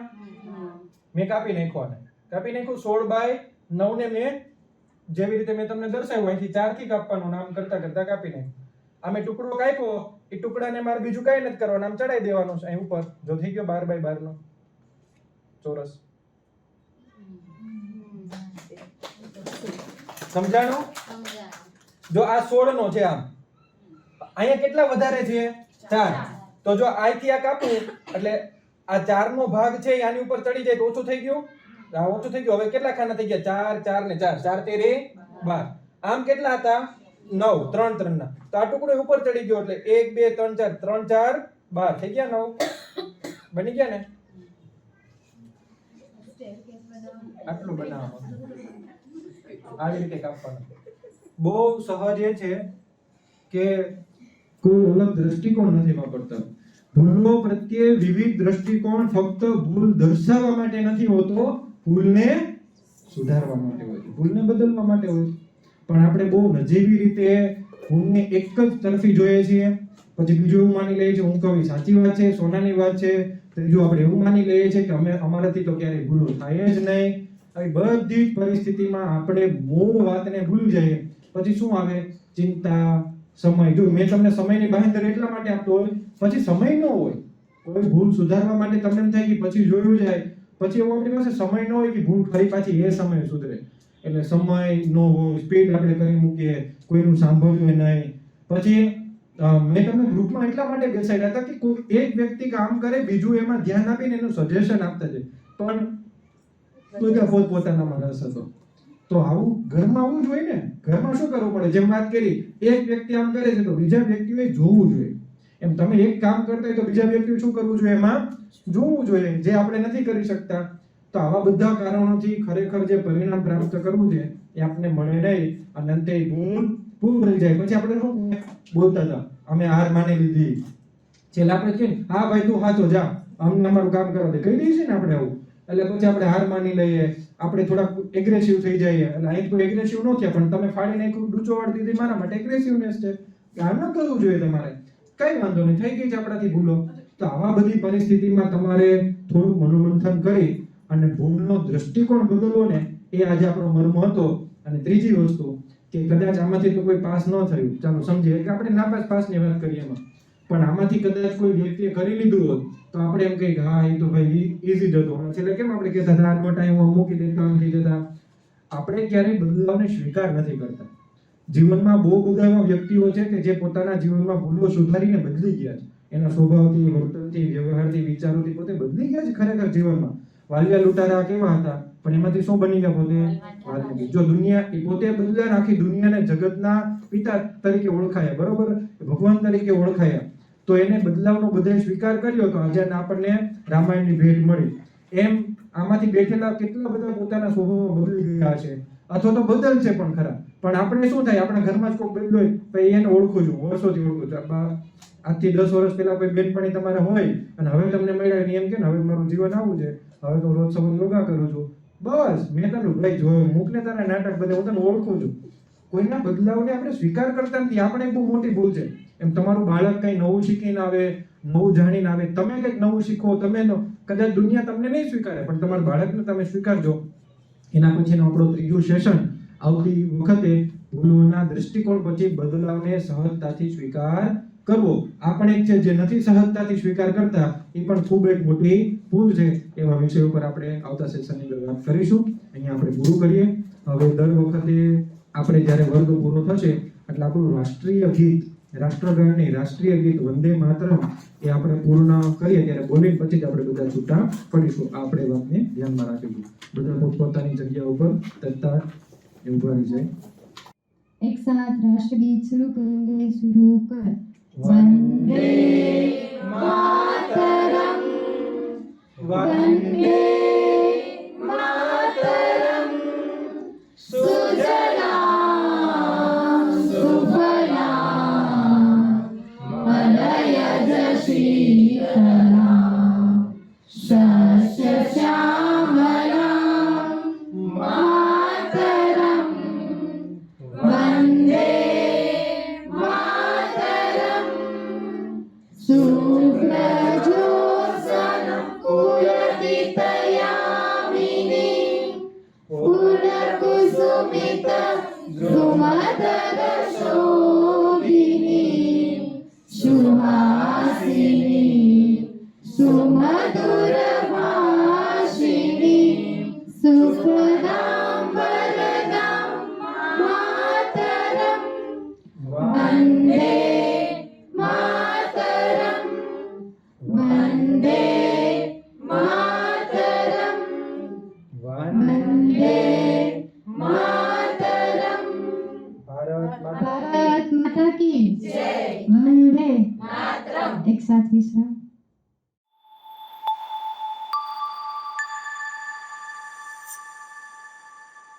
મેં કાપી નાખ્યો. આને કાપી નાખ્યું. 16 બાય 9 ને મેં જેવી રીતે મેં તમને દર્શાવ્યું અહીંથી 4 થી કાપવાનું, નામ કરતા કરતા કાપી નાખ્યું. આ મેં ટુકડો કાપ્યો, એ ટુકડાને મારે બીજું કાંઈ નથી કરવાનું, આમ ચડાઈ દેવાનું છે અહીં ઉપર. જો થઈ ગયો 12 બાય 12 નો ચોરસ. સમજાણું? જો આ 16 નો છે, આમ અહીંયા કેટલા વધારે છે? 4. તો જો અહીંથી આ કાપું એટલે આ 4 નો ભાગ છે આની ઉપર ચડી જાય તો ઓછું થઈ ગયું. આ ઓછું થઈ ગયું. હવે કેટલા ખાના થઈ ગયા? 4 4 ને 4 4 તેરી 12. આમ કેટલા હતા? 9 3 3 ના. તો આ ટુકડો ઉપર ચડી ગયો એટલે 1 2 3 4 3 4 12 થઈ ગયા. 9 બની ગયા ને? આટલું બનાવવાનું, આવી રીતે કાપવાનું. બહુ સહજ એ છે કે કોઈ અલગ દ્રષ્ટિકોણ નથી વાપરતા. ભૂલો પ્રત્યે વિવિધ દ્રષ્ટિકોણ ફક્ત ભૂલ દર્શાવવા માટે નથી હોતો, ભૂલને સુધારવા માટે હોય છે, ભૂલને બદલવા માટે હોય છે. પણ આપણે બહુ નજીવી રીતે ભૂલને એક જ તરફી જોઈએ છીએ. પછી બીજું એવું માની લઈએ છીએ હું કહું સાચી વાત છે, સોનાની વાત છે. ત્રીજું આપણે એવું માની લઈએ છીએ કે અમારાથી તો ક્યારેય ભૂલો થાય જ નહીં. આવી બધી જ પરિસ્થિતિમાં આપણે મૂળ વાતને ભૂલી જઈએ. પછી શું આવે? ચિંતા, સમય. જો મેં તમને સમયની બાંહેધરી એટલા માટે આપતો હોય, પછી સમય ન હોય. કોઈ ભૂલ સુધારવા માટે તમને એમ થાય કે પછી જોયું જાય, પછી એવું આપણી પાસે સમય ન હોય કે ભૂલ ફરી પાછી એ સમય સુધરે. એટલે સમય ન હોય, સ્પીડ આપણે કરી મૂકીએ, કોઈનું સાંભળ્યું નહીં. પછી મેં તમને ગ્રુપમાં એટલા માટે બેસાડ્યા હતા કે કોઈ એક વ્યક્તિ કામ કરે, બીજું એમાં ધ્યાન આપીને એનું સજેશન આપતા જાય, પણ બધા પોતપોતાનામાં રસ હતો. તો આવું ઘરમાં આવવું જોઈએ ને. ઘરમાં શું કરવું પડે? જેમ વાત કરી, એક વ્યક્તિ આમ કરે છે તો બીજા વ્યક્તિએ જોવું જોઈએ. એમ તમે એક કામ કરતા હોય તો બીજા વ્યક્તિએ શું કરવું જોઈએ? એમાં જોવું જોઈએ, જે આપણે નથી કરી શકતા. તો આવા બધા કારણોથી ખરેખર જે પરિણામ પ્રાપ્ત કરવું છે એ આપણને મળે નહીં, અને અંતે ભૂલ પૂરું થઈ જાય. પછી આપણે શું બોલતા હતા? અમે હાર માની લીધી. છેલ્લે આપણે કહીએ હા ભાઈ તું સાચો જા, અમને અમારું કામ કરવા દે, કહી દઈએ છીએ ને આપણે આવું. એટલે પછી આપણે હાર માની લઈએ, આપણે થોડાક એગ્રેસિવ થઈ જઈએ. એટલે અહીં કોઈ એગ્રેસિવ ન થયા, પણ તમે ફાડી નાખ્યું, ડૂચો વાળી દીધી, મારા માટે એગ્રેસિવનેસ છે. આમ ન કરવું જોઈએ તમારે. કઈ વાંધો નહીં, થઈ ગઈ છે આપણાથી ભૂલો. તો આવા બધી પરિસ્થિતિમાં તમારે થોડું મનોમંથન કરી અને ભૂલનો દૃષ્ટિકોણ બદલવો ને, એ આજે આપણો મર્મ હતો. અને ત્રીજી વસ્તુ કે કદાચ આમાંથી તો કોઈ પાસ ન થયું, ચાલો સમજીએ કે આપણે નાપાસ પાસની વાત કરીએ એમાં, પણ આમાંથી કદાચ કોઈ વ્યક્તિએ કરી લીધું હોત તો આપણે એમ કહીએ કે હા એ તો ભાઈ ઈઝી જ હતું. એટલે કેમ આપણે કહેતા હતા આજનો ટાઈમ મૂકી દેતા થઈ જતા. આપણે ક્યારેય બદલાવને સ્વીકાર નથી કરતા. જીવનમાં બહુ બધા એવા વ્યક્તિઓ છે કે જે પોતાના જીવનમાં ભૂલો સુધારીને બદલી ગયા છે. એના સ્વભાવથી, વર્તનથી, વ્યવહારથી, વિચારોથી પોતે બદલી ગયા છે ખરેખર જીવનમાં. વાલિયા લૂંટારા કેવા હતા, પણ એમાંથી શું બની ગયા પોતે? વાલ્મીકી. જો દુનિયા એ પોતે બદલ્યા, આખી દુનિયાને જગતના પિતા તરીકે ઓળખાયા, બરોબર, ભગવાન તરીકે ઓળખાયા. તો એને બદલાવનો બધાએ સ્વીકાર કર્યો તો આજે આપણને રામાયણની ભેટ મળી. એમ આમાંથી બેઠેલા કેટલા બધા પોતાના સ્વભાવમાં બદલી ગયા છે, અથવા તો બદલશે પણ ખરા. પણ આપણે શું થાય, આપણા ઘરમાં જ કોઈ બદલ્યો હોય, પછી એને ઓળખું છું, વર્ષોથી ઓળખું છું. આજથી 10 વર્ષ પહેલા કોઈ બેનપણી તમારે હોય અને હવે તમને મળ્યા એમ કે હવે મારું જીવન આવું છે, હવે તો રોજ સવારે યોગા કરું છું, બસ મેં તને ભાઈ જોયું, મૂકને તારા નાટક બધે હું તને ઓળખું છું. કોઈના બદલાવને આપણે સ્વીકાર કરતા નથી. આપણે બહુ મોટી ભૂલ છે. એમ તમારું બાળક કંઈ નવું શીખીને આવે, નવું જાણીને આવે, તમે કંઈક નવું શીખો, તમે કદાચ દુનિયા તમને નહીં સ્વીકારે, પણ તમારા બાળકને તમે સ્વીકારજો. એના પછીનો આપણો ત્રીજું સેશન આવતી વખતે ભૂલોના દૃષ્ટિકોણ પછી બદલાવને સહજતાથી સ્વીકાર કરવો. આપણે એક છે જે નથી સહજતાથી સ્વીકાર કરતા, એ પણ ખૂબ એક મોટી ભૂલ છે. એવા વિષય ઉપર આપણે આવતા સેશનની અંદર વાત કરીશું. અહીંયા આપણે પૂરું કરીએ. હવે દર વખતે આપણે જ્યારે વર્ગ પૂરો થશે એટલે આપણું રાષ્ટ્રીય ગીત, રાષ્ટ્રગાનની રાષ્ટ્રીય ગીત વંદે માતરમ એ આપણે પૂર્ણ કરીએ ત્યારે બોલીને પછી જ આપણે બધા છૂટા પડીશું. આપણે વાતને ધ્યાનમાં રાખીશું. બધા પોતપોતાની જગ્યા ઉપર તત્તા ઉભા રહી જાય. एक साथ राष्ट्रगीत शुरू करेंगे. शुरू कर. वंदे मातरम, वंदे मातरम, सुजलाम सुफलाम मलयज शीतलाम शस्य श्यामलाम मातरम. वंदे मातरम, शुक्लज्योत्स्नं पुलकितयामिनीं पुलकुसुमितद्रुमदलशोभिनीं सुहासिनीं सुमधुरभाषिणीं सुखदां वरदां मातरम. वंदे मातरम, वंदे मातरम, वंदे मातरम. ભારત માતા भारत माता की जय. वंदे मातरम. एक साथ विश्राम.